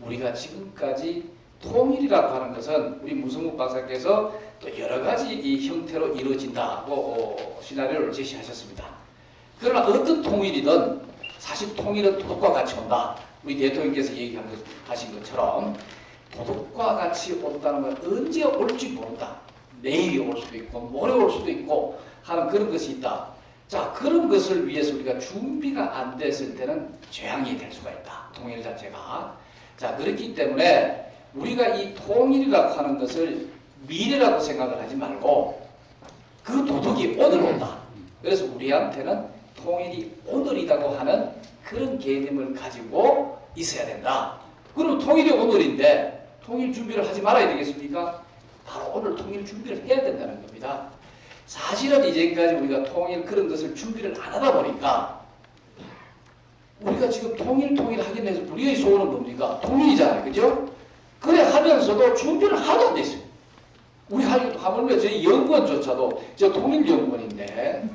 우리가 지금까지 통일이라고 하는 것은 우리 무성국 박사께서 또 여러 가지 이 형태로 이루어진다고 시나리오를 제시하셨습니다. 그러나 어떤 통일이든 사실 통일은 도덕과 같이 온다. 우리 대통령께서 얘기하신 것처럼 도덕과 같이 온다는 건 언제 올지 모른다. 내일이 올 수도 있고 모레 올 수도 있고 하는 그런 것이 있다. 자, 그런 것을 위해서 우리가 준비가 안 됐을 때는 재앙이 될 수가 있다. 통일 자체가. 자, 그렇기 때문에 우리가 이 통일이라고 하는 것을 미래라고 생각을 하지 말고 그 도덕이 오늘 온다. 그래서 우리한테는 통일이 오늘이라고 하는 그런 개념을 가지고 있어야 된다. 그럼 통일이 오늘인데 통일 준비를 하지 말아야 되겠습니까? 바로 오늘 통일 준비를 해야 된다는 겁니다. 사실은 이제까지 우리가 통일 그런 것을 준비를 안 하다 보니까 우리가 지금 통일 하긴 해서 우리의 소원은 뭡니까? 통일이잖아요. 그죠? 그래 하면서도 준비를 하나도 안 됐어요. 우리 하물며 저희 연구원조차도 저 통일연구원인데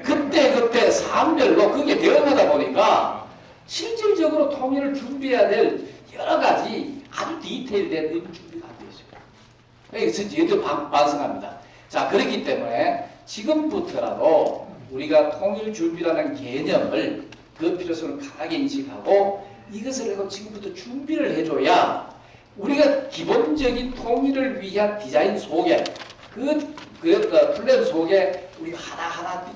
그때 사안별로 그게 대응하다 보니까 실질적으로 통일을 준비해야 될 여러 가지 아주 디테일된 준비가 안 되어 있어요. 그래서 저희도 반성합니다. 자, 그렇기 때문에 지금부터라도 우리가 통일 준비라는 개념을 그 필요성을 강하게 인식하고 이것을 하고 지금부터 준비를 해줘야 우리가 기본적인 통일을 위한 디자인 속에 그 플랜 속에 우리가 하나하나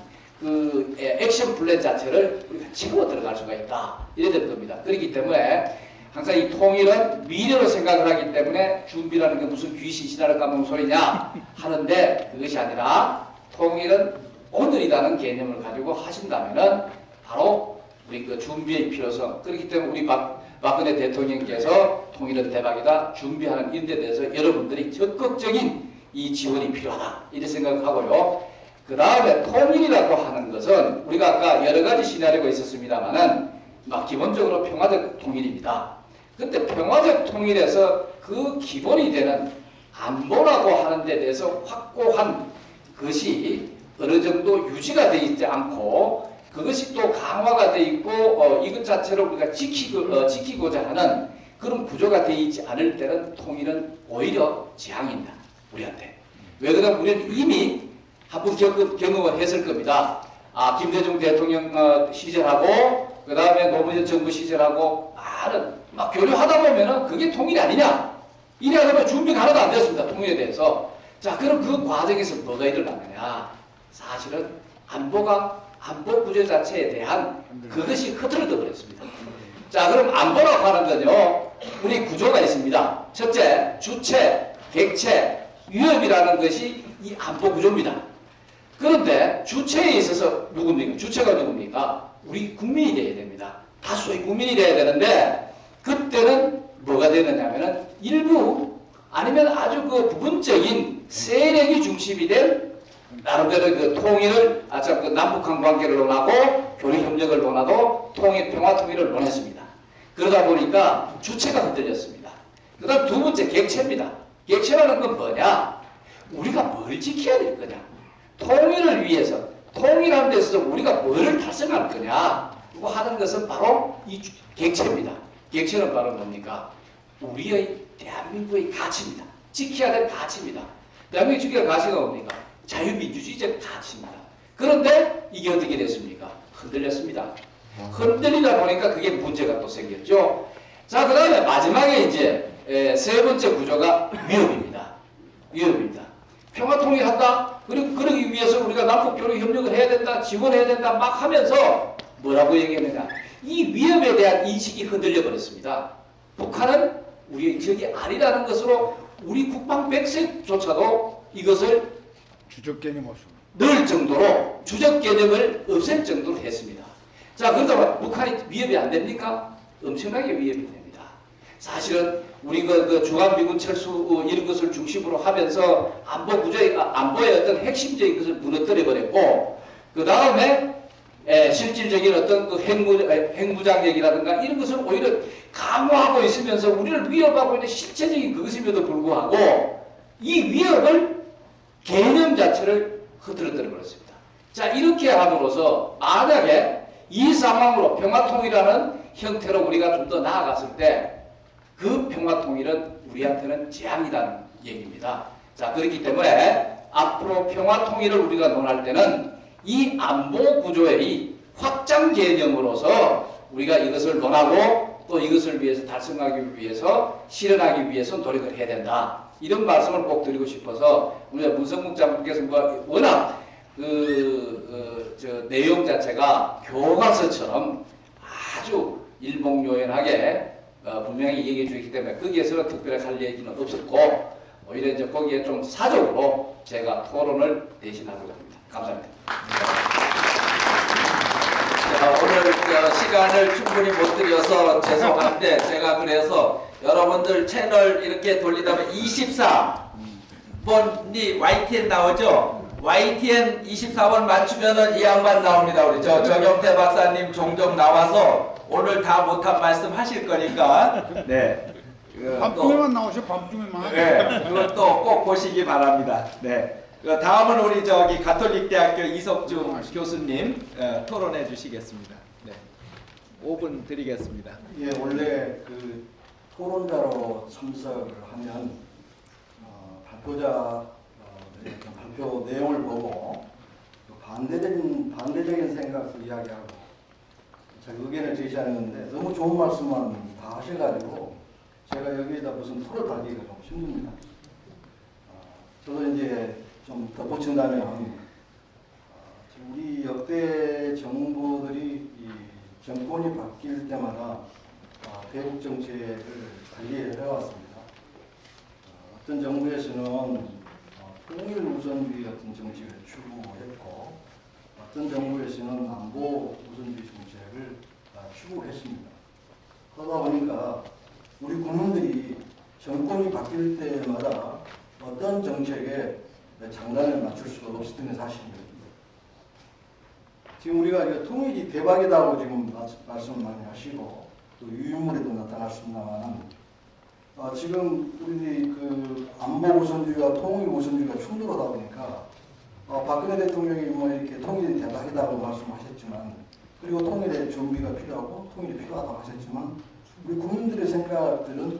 액션 플랜 자체를 우리가 집어 들어갈 수가 있다. 이래야 될 겁니다. 그렇기 때문에 항상 이 통일은 미래로 생각을 하기 때문에 준비라는 게 무슨 귀신 신하를 까먹은 소리냐 하는데 그것이 아니라 통일은 오늘이라는 개념을 가지고 하신다면은 바로 우리 그 준비의 필요성. 그렇기 때문에 우리 박근혜 대통령께서 통일은 대박이다 준비하는 일에 대해서 여러분들이 적극적인 이 지원이 필요하다 이렇게 생각하고요. 그 다음에 통일이라고 하는 것은 우리가 아까 여러 가지 시나리오가 있었습니다만은 기본적으로 평화적 통일입니다. 근데 평화적 통일에서 그 기본이 되는 안보라고 하는 데 대해서 확고한 것이 어느 정도 유지가 되어 있지 않고 그것이 또 강화가 되어 있고 이것 자체를 우리가 지키고자 하는 그런 구조가 되어 있지 않을 때는 통일은 오히려 재앙입니다. 우리한테. 왜 그러냐면 우리는 이미 한번 경험을 했을 겁니다. 김대중 대통령 시절하고 그 다음에 노무현 정부 시절하고 막 교류하다 보면은 그게 통일이 아니냐. 이래 하면 준비가 하나도 안 됐습니다. 통일에 대해서. 자, 그럼 그 과정에서 뭐가 일어나느냐. 사실은 안보 구조 자체에 대한 그것이 흐트러져 버렸습니다. 자, 그럼 안보라고 하는 건요, 우리 구조가 있습니다. 첫째, 주체, 객체, 위협이라는 것이 이 안보 구조입니다. 그런데 주체에 있어서 누굽니까? 주체가 누굽니까? 우리 국민이 되어야 됩니다. 다수의 국민이 되어야 되는데 그때는 뭐가 되느냐면은 일부 아니면 아주 그 부분적인 세력이 중심이 된 나름대로 그 통일을 그 남북한 관계를 논하고 교류 협력을 논하고 평화 통일을 논했습니다. 그러다 보니까 주체가 흔들렸습니다. 그다음 두 번째 객체입니다. 객체라는 건 뭐냐? 우리가 뭘 지켜야 될 거냐? 통일을 위해서 통일하는 데서 우리가 뭐를 달성할 거냐? 이거 하는 것은 바로 이 객체입니다. 객체는 바로 뭡니까? 우리의 대한민국의 가치입니다. 지켜야 될 가치입니다. 대한민국 지켜야 할 가치가 뭡니까? 자유민주주의적 가치입니다. 그런데 이게 어떻게 됐습니까? 흔들렸습니다. 흔들리다 보니까 그게 문제가 또 생겼죠. 자, 그 다음에 마지막에 이제 세 번째 구조가 위협입니다. 위협입니다. 평화통일한다? 그리고 그러기 위해서 우리가 남북교류 협력을 해야 된다, 지원해야 된다 막 하면서 뭐라고 얘기했느냐? 이 위협에 대한 인식이 흔들려 버렸습니다. 북한은 우리의 적이 아니라는 것으로 우리 국방 백색조차도 이것을 주적 개념 없어. 넣을 정도로 주적 개념을 없앨 정도로 했습니다. 자, 그러다 북한이 위협이 안 됩니까? 엄청나게 위협이 됩니다. 사실은 우리 그 중앙미군 철수 이런 것을 중심으로 하면서 안보의 어떤 핵심적인 것을 무너뜨려 버렸고 그 다음에 실질적인 어떤 그 핵무장 얘기라든가 이런 것을 오히려 강화하고 있으면서 우리를 위협하고 있는 실체적인 그것임에도 불구하고 이 위협을 개념 자체를 흐트러뜨려 버렸습니다. 자, 이렇게 함으로써 만약에 이 상황으로 평화통일하는 형태로 우리가 좀 더 나아갔을 때 그 평화통일은 우리한테는 재앙이라는 얘기입니다. 자, 그렇기 때문에 앞으로 평화통일을 우리가 논할 때는 이 안보 구조의 이 확장 개념으로서 우리가 이것을 논하고 또 이것을 위해서 달성하기 위해서 실현하기 위해서 노력을 해야 된다. 이런 말씀을 꼭 드리고 싶어서 우리 문성국 장군께서 워낙 내용 자체가 교과서처럼 아주 일목요연하게 분명히 얘기해 주기 때문에 거기에서는 특별히 할 얘기는 없었고 오히려 이제 거기에 좀 사적으로 제가 토론을 대신하고자 합니다. 감사합니다. 자, 오늘 시간을 충분히 못 드려서 죄송한데 제가 그래서 여러분들 채널 이렇게 돌리다 보면 24번이 YTN 나오죠? YTN 24번 맞추면은 이 양반 나옵니다. 우리 정영태 박사님 종종 나와서 오늘 다 못한 말씀 하실 거니까 네. 밤중에만 나오셔, 밤중에만. 네, 그것도 꼭 보시기 바랍니다. 네. 다음은 우리 가톨릭대학교 이석중 교수님 토론해 주시겠습니다. 네. 5분 드리겠습니다. 예, 원래 그 토론자로 참석을 하면 발표자 발표 내용을 보고 반대적인 생각을 이야기하고 자기 의견을 제시하는데 너무 좋은 말씀만 다 하셔가지고 제가 여기에다 무슨 토를 달기가 좀 힘듭니다. 저도 이제 좀 덧붙인다면 우리 역대 정부들이 이 정권이 바뀔 때마다 대북 정책을 관리해 왔습니다. 어떤 정부에서는 통일 우선주의 같은 정책을 추구했고 어떤 정부에서는 안보 우선주의 정책을 추구했습니다. 그러다 보니까 우리 국민들이 정권이 바뀔 때마다 어떤 정책에 장단을 맞출 수가 없었던 게 사실입니다. 지금 우리가 통일이 대박이다고 지금 말씀을 많이 하시고 또 유인물에도 나타났습니다만 지금 우리 그 안보 우선주의와 통일 우선주의가 충돌하다 보니까 박근혜 대통령이 뭐 이렇게 통일이 대박이다고 말씀하셨지만 그리고 통일의 준비가 필요하고 통일이 필요하다고 하셨지만 우리 국민들의 생각들은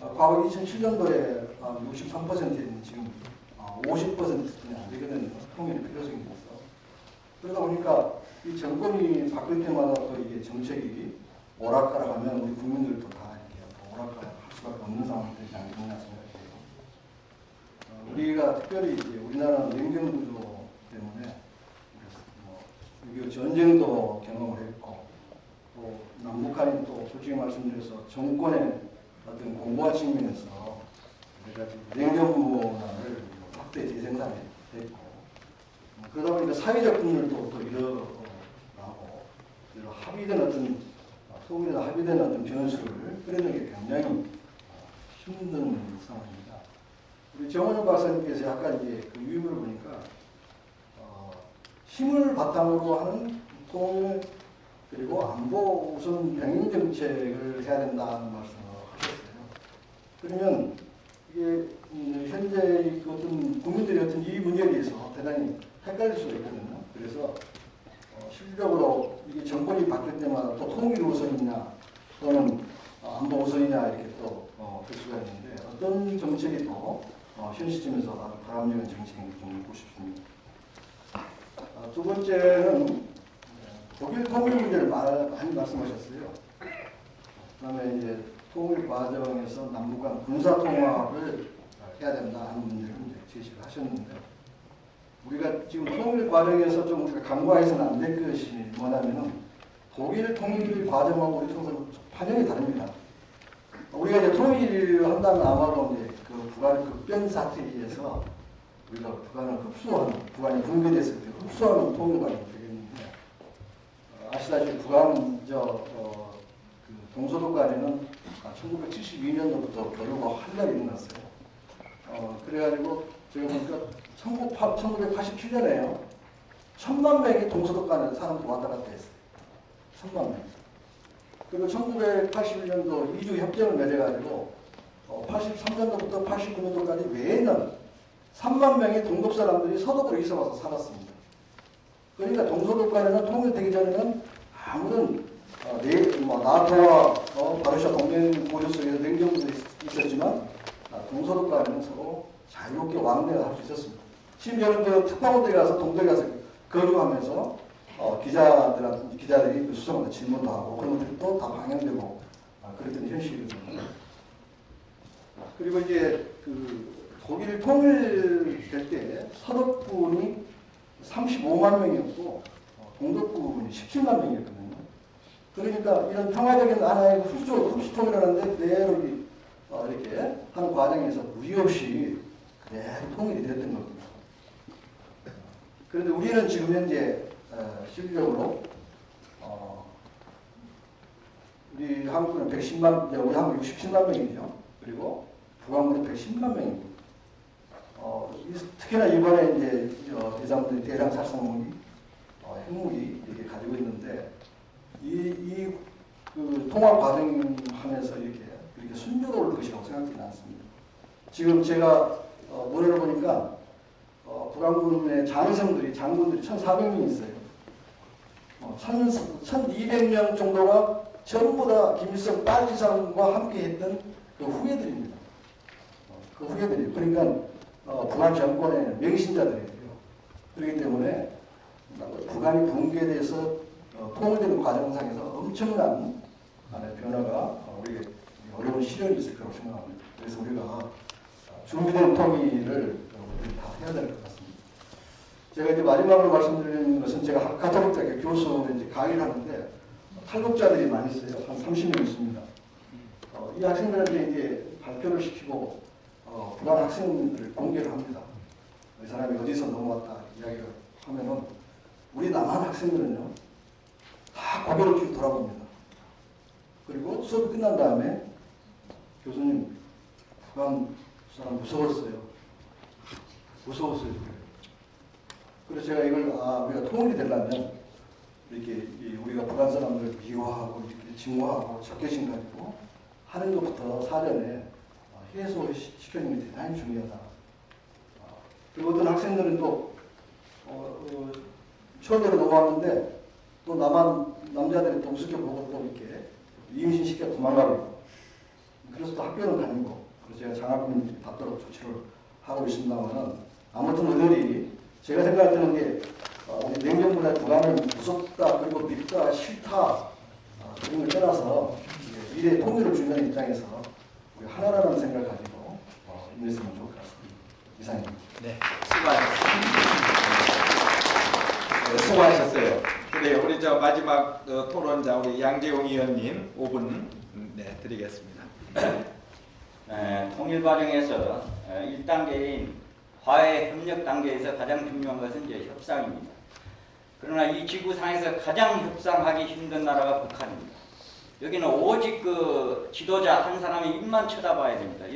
과거 2007년도에 63%였는데 지금 50%는 안 되거든요. 통일의 필요성이 있어서. 그러다 보니까 이 정권이 바뀔 때마다 또 이게 정책이 오락가락하면 우리 국민들도 다 이렇게 오락가락 할 수밖에 없는 상황이 되지 않겠나 생각해요. 우리가 특별히 이제 우리나라는 냉전 구조 때문에 뭐 전쟁도 경험을 했고 또 남북한이 또 솔직히 말씀드려서 정권의 어떤 공고한 측면에서 그래가지고 냉전 문화를 확대 재생산이 됐고 그러다 보니까 사회적 분열도 또 일어나고 합의된 어떤 소위나 합의된 어떤 변수를 끌어내는 게 굉장히 힘든 상황입니다. 우리 정원영 박사님께서 약간 이제 그 유임을 보니까 힘을 바탕으로 하는 통일 그리고 안보 우선 병행 정책을 해야 된다는 말씀을 하셨어요. 그러면 이게 현재 어떤 국민들의 어떤 이 문제에 대해서 대단히 헷갈릴 수가 있거든요. 그래서 실질적으로 이게 정권이 바뀔 때마다 또 통일 우선이냐 또는 안보 우선이냐 이렇게 또 될 수가 있는데 어떤 정책이 또 현 시점에서 바람직한 정책인지 좀 묻고 싶습니다. 두 번째는 독일 통일 문제를 많이 말씀하셨어요. 그다음에 이제 통일 과정에서 남북 간 군사 통합을 해야 된다 하는 문제를 이제 제시를 하셨는데 우리가 지금 통일 과정에서 좀 우리가 간과해서는 안 될 것이 뭐냐면은 독일 통일 과정하고 우리 통일 판형이 다릅니다. 우리가 이제 통일을 한다면 아마도 이제 그 북한의 급변 사태에 의해서 우리가 북한을 흡수하는 북한이 붕괴됐을 때 흡수하는 통일관이 되겠는데 아시다시피 북한은 그 동서독간에는 1972년도부터 교류가 활발히 일어났어요. 그래가지고 제가 보니까 1987년에요. 1000만 명이 동서독 간에 사람들이 왔다 갔다 했어요. 1000만 명. 그리고 1981년도 이주 협정을 맺어가지고 83년도부터 89년도까지 외에는 3만 명의 동독 사람들이 서독으로 이사 와서 살았습니다. 그러니까 동서독 간에는 통일되기 전에는 아무런 나토와 바르샤 동맹 고조 속에서 냉전도 있었지만 동서독 간에는 서로 자유롭게 왕래를 할 수 있었습니다. 심지어는 그 특파원들이 가서 동독에 가서 거주하면서 기자들이 그 수석한테 질문도 하고 그런 것들이 또 다 방영되고 그랬던 현실이거든요. 그리고 이제 그 독일 통일될 때 서독군이 35만 명이었고 동독군이 17만 명이었거든요. 그러니까 이런 평화적인 하나의 흡수통이라는데 그대로 이렇게 하는 과정에서 무리 없이 그대로 통일이 됐던 겁니다. 그런데 우리는 지금 현재 실질적으로 우리 한국은 110만, 우리 한국 67만 명이죠. 그리고 북한군은 110만 명입니다. 특히나 이번에 이제 예상분들이 대량 살상무기, 핵무기 이렇게 가지고 있는데 그 통합 과정하면서 이렇게 순조로울 것이라고 생각되지 않습니다. 지금 제가 노래를 보니까 북한군의 장군들이 1,400명 있어요. 1,200명 정도가 전부 다 김일성 딸지상과 함께 했던 그 후예들입니다. 그 후예들이 그러니까 북한 정권의 명신자들이에요. 그렇기 때문에 북한이 붕괴돼서 통일되는 과정상에서 엄청난 변화가 우리 어려운 시련이 있을 거라고 생각합니다. 그래서 우리가 준비된 통일을 다 해야 될 것 같습니다. 제가 이제 마지막으로 말씀드리는 것은 제가 가톨릭 대학교 교수로 이제 강의를 하는데 탈북자들이 많이 있어요. 한 30명 있습니다. 이 학생들한테 이제 발표를 시키고 북한 학생들을 공개를 합니다. 이 사람이 어디서 넘어왔다 이야기를 하면은 우리 남한 학생들은요 다 고개를 쭉 돌아봅니다. 그리고 수업이 끝난 다음에 교수님 북한 사람 무서웠어요. 그래서 제가 이걸 우리가 통일이 되려면 이렇게 우리가 북한 사람들을 미워하고 이렇게 증오하고 적개심 가지고 하는 것부터 사전에 해소시키는 게 대단히 중요하다. 그리고 어떤 학생들은 또 처음으로 넘어왔는데 또 남자들이 또 우습게 보고 또 이렇게 임신시켜 도망가고 그래서 또 학교는 다니고 그래서 제가 장학금 받도록 조치를 하고 있습니다만은 아무튼 너희들이 제가 생각할 때는 게 우리 냉정보다 북한을 무섭다 그리고 밉다 싫다 그런 걸 떠나서 미래 통일을 주는 입장에서 우리 하나라는 생각을 가지고 임했으면 좋을 것 같습니다. 이상입니다. 네, 수고하셨어요. 그래 우리 저 마지막 토론자 우리 양재용 의원님 5분 드리겠습니다. 통일 과정에서 1단계인 화해 협력 단계에서 가장 중요한 것은 이제 협상입니다. 그러나 이 지구상에서 가장 협상하기 힘든 나라가 북한입니다. 여기는 오직 그 지도자 한 사람의 입만 쳐다봐야 됩니다.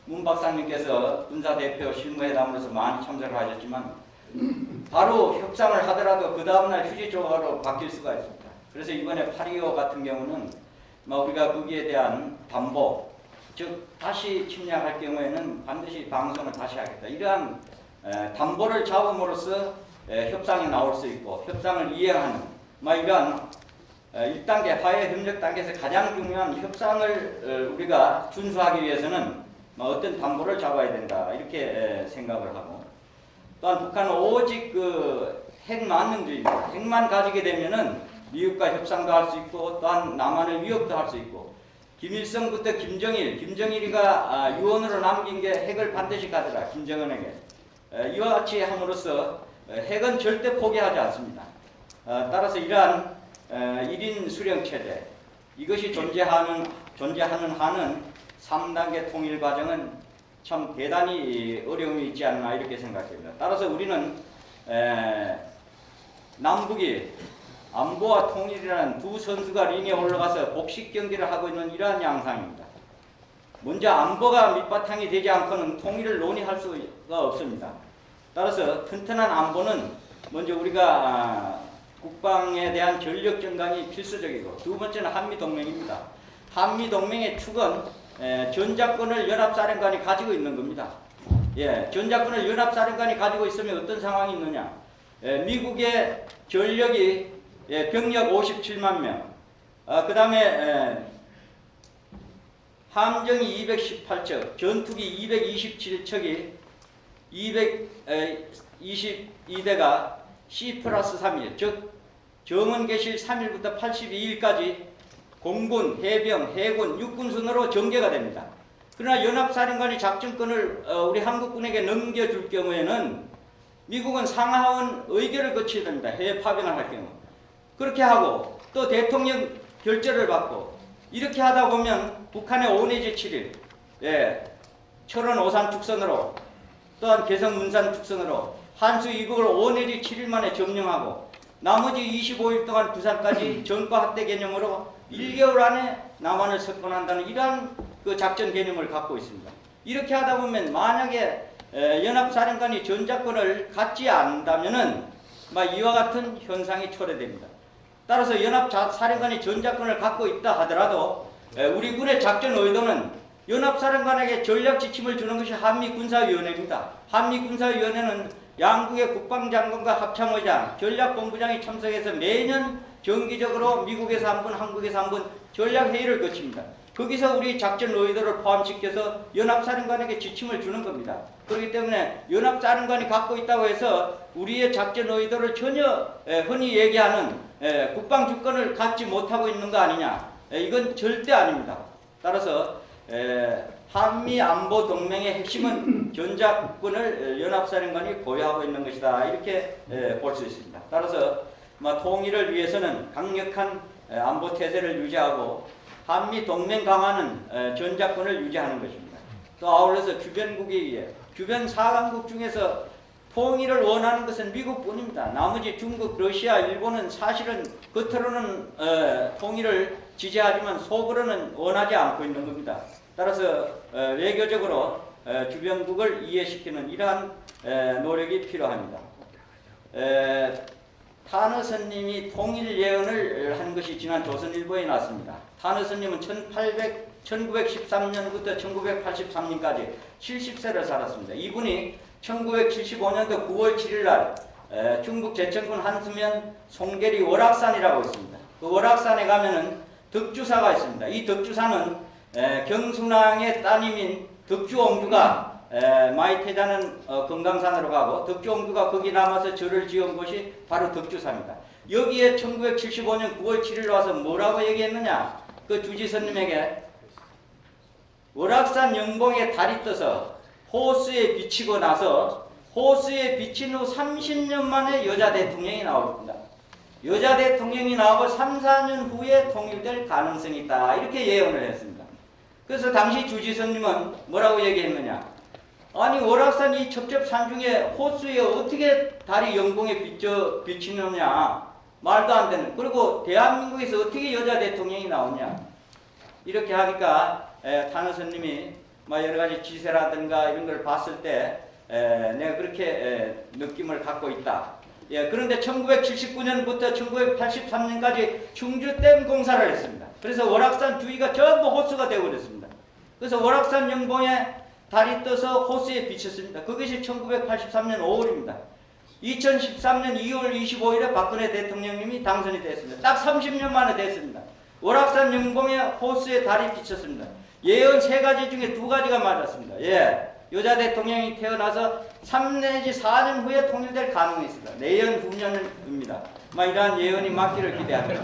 문 박사님께서 군사대표 실무회담으로서 많이 참석을 하셨지만 바로 협상을 하더라도 그 다음날 휴지 조각으로 바뀔 수가 있습니다. 그래서 이번에 8.25 같은 경우는 우리가 거기에 대한 담보, 즉 다시 침략할 경우에는 반드시 방송을 다시 하겠다. 이러한 담보를 잡음으로써 협상이 나올 수 있고 협상을 이행하는 이러한 1단계 화해 협력 단계에서 가장 중요한 협상을 우리가 준수하기 위해서는 어떤 담보를 잡아야 된다 이렇게 생각을 하고 또한 북한은 오직 그 핵만능주의입니다. 핵만 가지게 되면은 미국과 협상도 할 수 있고 또한 남한을 위협도 할 수 있고 김일성부터 김정일이가 유언으로 남긴 게 핵을 반드시 가져라 김정은에게 이와 같이 함으로써 핵은 절대 포기하지 않습니다. 따라서 이러한 1인 수령 체제 이것이 존재하는 한은 3단계 통일 과정은 참 대단히 어려움이 있지 않나 이렇게 생각합니다. 따라서 우리는 남북이 안보와 통일이라는 두 선수가 링에 올라가서 복식 경기를 하고 있는 이러한 양상입니다. 먼저 안보가 밑바탕이 되지 않고는 통일을 논의할 수가 없습니다. 따라서 튼튼한 안보는 먼저 우리가 국방에 대한 전력 전강이 필수적이고, 두 번째는 한미동맹입니다. 한미동맹의 축은 전작권을 연합사령관이 가지고 있는 겁니다. 예, 전작권을 연합사령관이 가지고 있으면 어떤 상황이 있느냐? 미국의 전력이 병력 57만 명, 그 다음에 함정이 218척, 전투기 227척이 222대가 C+3일, 즉 정원 개실 3일부터 82일까지 공군, 해병, 해군, 육군 순으로 전개가 됩니다. 그러나 연합사령관이 작전권을 우리 한국군에게 넘겨줄 경우에는 미국은 상하원 의결을 거쳐야 됩니다. 해외 파병을 할 경우. 그렇게 하고 또 대통령 결재를 받고 이렇게 하다 보면 북한의 5 내지 7일, 철원 오산 축선으로 또한 개성 문산 축선으로 한수 이국을 5 내지 7일 만에 점령하고 나머지 25일 동안 부산까지 전과 확대 개념으로 1개월 안에 남한을 석권한다는 이러한 그 작전 개념을 갖고 있습니다. 이렇게 하다 보면 만약에 연합사령관이 전작권을 갖지 않는다면은 이와 같은 현상이 초래됩니다. 따라서 연합사령관이 전작권을 갖고 있다 하더라도 우리 군의 작전 의도는 연합사령관에게 전략 지침을 주는 것이 한미군사위원회입니다. 한미군사위원회는 양국의 국방장관과 합참의장, 전략본부장이 참석해서 매년 정기적으로 미국에서 한 번, 한국에서 한 번 전략회의를 거칩니다. 거기서 우리 작전 의도를 포함시켜서 연합사령관에게 지침을 주는 겁니다. 그렇기 때문에 연합사령관이 갖고 있다고 해서 우리의 작전 의도를 전혀 흔히 얘기하는 국방주권을 갖지 못하고 있는 거 아니냐, 이건 절대 아닙니다. 따라서 한미안보동맹의 핵심은 전작권을 연합사령관이 보유하고 있는 것이다, 이렇게 볼 수 있습니다. 따라서 통일을 위해서는 강력한 안보태세를 유지하고 한미동맹 강화는 전작권을 유지하는 것입니다. 또 아울러서 주변국에 의해 주변 4강국 중에서 통일을 원하는 것은 미국뿐입니다. 나머지 중국, 러시아, 일본은 사실은 겉으로는 통일을 지지하지만 속으로는 원하지 않고 있는 겁니다. 따라서 외교적으로 주변국을 이해시키는 이러한 노력이 필요합니다. 타너스님이 통일 예언을 한 것이 지난 조선일보에 났습니다. 타너스님은 1913년부터 1983년까지 70세를 살았습니다. 이분이 1975년도 9월 7일 날 중국 제천군 한수면 송계리 월악산이라고 있습니다. 그 월악산에 가면은 덕주사가 있습니다. 이 덕주사는 경순왕의 따님인 덕주옹주가 마이태자는 금강산으로 가고 덕주옹주가 거기 남아서 절을 지은 곳이 바로 덕주사입니다. 여기에 1975년 9월 7일 와서 뭐라고 얘기했느냐? 그 주지선님에게 월악산 영봉에 달이 떠서 호수에 비치고 나서 호수에 비친 후 30년 만에 여자 대통령이 나옵니다. 여자 대통령이 나오고 3, 4년 후에 통일될 가능성이 있다, 이렇게 예언을 했습니다. 그래서 당시 주지선님은 뭐라고 얘기했느냐? 아니 월악산 이 첩첩산 중에 호수에 어떻게 달이 영봉에 비치느냐, 말도 안 되는, 그리고 대한민국에서 어떻게 여자 대통령이 나오냐, 이렇게 하니까 타너스님이 여러 가지 지세라든가 이런 걸 봤을 때 내가 그렇게 느낌을 갖고 있다. 그런데 1979년부터 1983년까지 충주댐 공사를 했습니다. 그래서 월악산 주위가 전부 호수가 되어버렸습니다. 그래서 월악산 영봉에 달이 떠서 호수에 비쳤습니다. 그것이 1983년 5월입니다. 2013년 2월 25일에 박근혜 대통령님이 당선이 됐습니다. 딱 30년 만에 됐습니다. 월악산 영봉에 호수에 달이 비쳤습니다. 예언 3가지 중에 2가지가 맞았습니다. 여자 대통령이 태어나서 3 내지 4년 후에 통일될 가능성이 있습니다. 내년 후년입니다. 이러한 예언이 맞기를 기대합니다.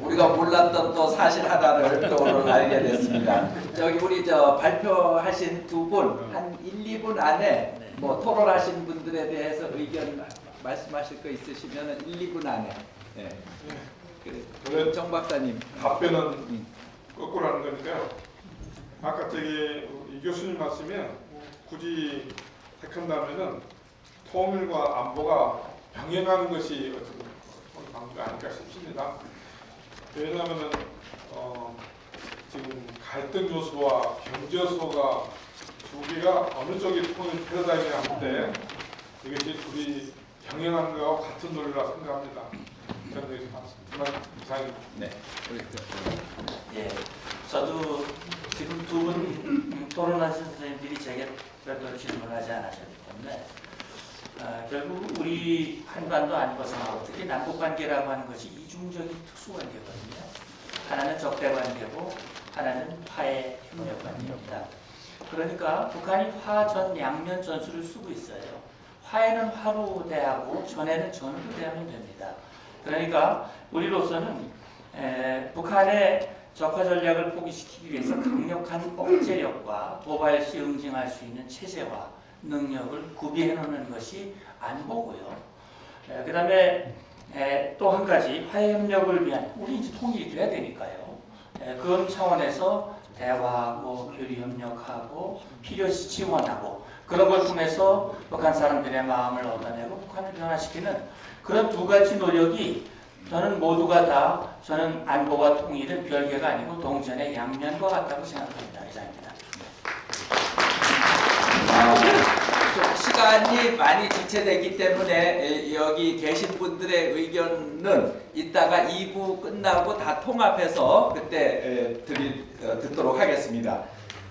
우리가 몰랐던 또 사실 하나를 또 오늘 알게 됐습니다. 저기 우리 발표하신 두 분 한 1, 2분 안에 토론하신 분들에 대해서 의견 말씀하실 거 있으시면 1, 2분 안에. 정 박사님. 답변은 거꾸로 하는 거니까요. 아까 이 교수님 말씀에 굳이 택한다면은 통일과 안보가 병행하는 것이 어떤 방법이 아닐까 싶습니다. 왜냐하면은 지금 갈등 요소와 경제 요소가 두 개가 어느 쪽이 통일 패러다임이냐 할 때 이것이 둘이 병행한 것과 같은 논리라 생각합니다. 저는 여기서 말씀 이상입니다. 네. 예, 저도 지금 두 분 토론하신 선생님들이 제게 별도로 질문하지 않으셨기 때문에 결국 우리 한반도 안보상하고 특히 남북관계라고 하는 것이 이중적인 특수관계거든요. 하나는 적대관계고 하나는 화해 협력관계입니다. 그러니까 북한이 화전 양면 전술을 쓰고 있어요. 화해는 화로 대하고 전에는 전으로 대하면 됩니다. 그러니까 우리로서는 북한의 적화 전략을 포기시키기 위해서 강력한 억제력과 도발 시 응징할 수 있는 체제와 능력을 구비해 놓는 것이 안보고요. 그 다음에 또 한 가지 화해협력을 위한 우리 이제 통일이 돼야 되니까요. 그런 차원에서 대화하고 교류협력하고 필요시 지원하고 그런 걸 통해서 북한 사람들의 마음을 얻어내고 북한을 변화시키는 그런 두 가지 노력이 저는 모두가 다 저는 안보와 통일은 별개가 아니고 동전의 양면과 같다고 생각합니다. 이상입니다. 시간이 많이 지체되기 때문에 여기 계신 분들의 의견은 이따가 2부 끝나고 다 통합해서 그때 듣도록 하겠습니다.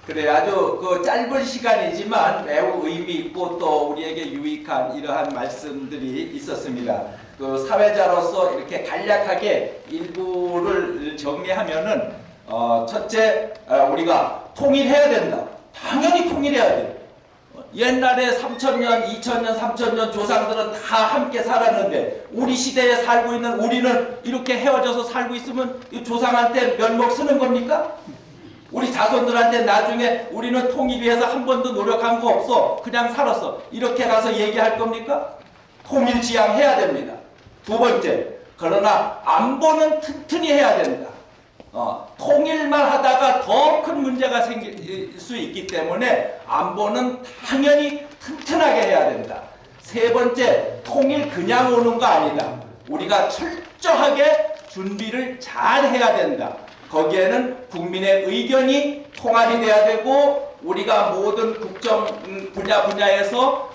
그래 아주 그 짧은 시간이지만 매우 의미 있고 또 우리에게 유익한 이러한 말씀들이 있었습니다. 그 사회자로서 이렇게 간략하게 일부를 정리하면은 첫째 우리가 통일해야 된다. 당연히 통일해야 돼. 옛날에 3,000년, 2,000년, 3,000년 조상들은 다 함께 살았는데 우리 시대에 살고 있는 우리는 이렇게 헤어져서 살고 있으면 이 조상한테 면목 쓰는 겁니까? 우리 자손들한테 나중에 우리는 통일 위해서 한 번도 노력한 거 없어. 그냥 살았어. 이렇게 가서 얘기할 겁니까? 통일지향해야 됩니다. 두 번째, 그러나 안보는 튼튼히 해야 된다. 통일만 하다가 더 큰 문제가 생길 수 있기 때문에 안보는 당연히 튼튼하게 해야 된다. 세 번째, 통일 그냥 오는 거 아니다. 우리가 철저하게 준비를 잘 해야 된다. 거기에는 국민의 의견이 통합이 돼야 되고 우리가 모든 국정 분야에서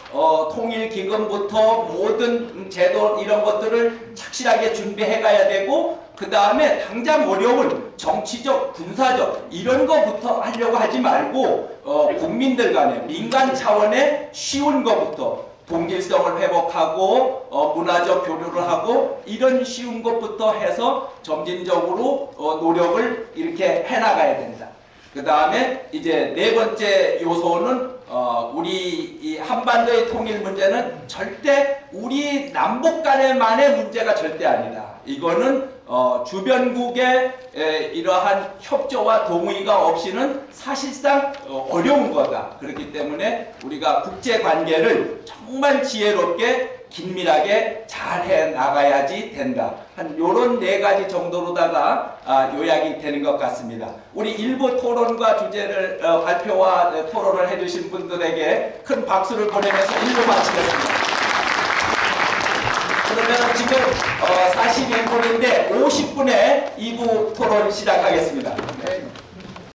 통일기금부터 모든 제도 이런 것들을 착실하게 준비해 가야 되고 그 다음에 당장 어려운 정치적, 군사적 이런 거부터 하려고 하지 말고 국민들 간에 민간 차원의 쉬운 거부터 동질성을 회복하고 문화적 교류를 하고 이런 쉬운 것부터 해서 점진적으로 노력을 이렇게 해나가야 된다. 그 다음에 이제 네 번째 요소는 우리 이 한반도의 통일 문제는 절대 우리 남북 간에만의 문제가 절대 아니다. 이거는 주변국의 이러한 협조와 동의가 없이는 사실상 어려운 거다. 그렇기 때문에 우리가 국제 관계를 정말 지혜롭게 긴밀하게 잘 해 나가야지 된다. 한 요런 네 가지 정도로다가 요약이 되는 것 같습니다. 우리 일부 토론과 주제를 발표와 토론을 해주신 분들에게 큰 박수를 보내면서 1부 마치겠습니다. 그러면 지금 42분인데 50분에 2부 토론 시작하겠습니다. 네.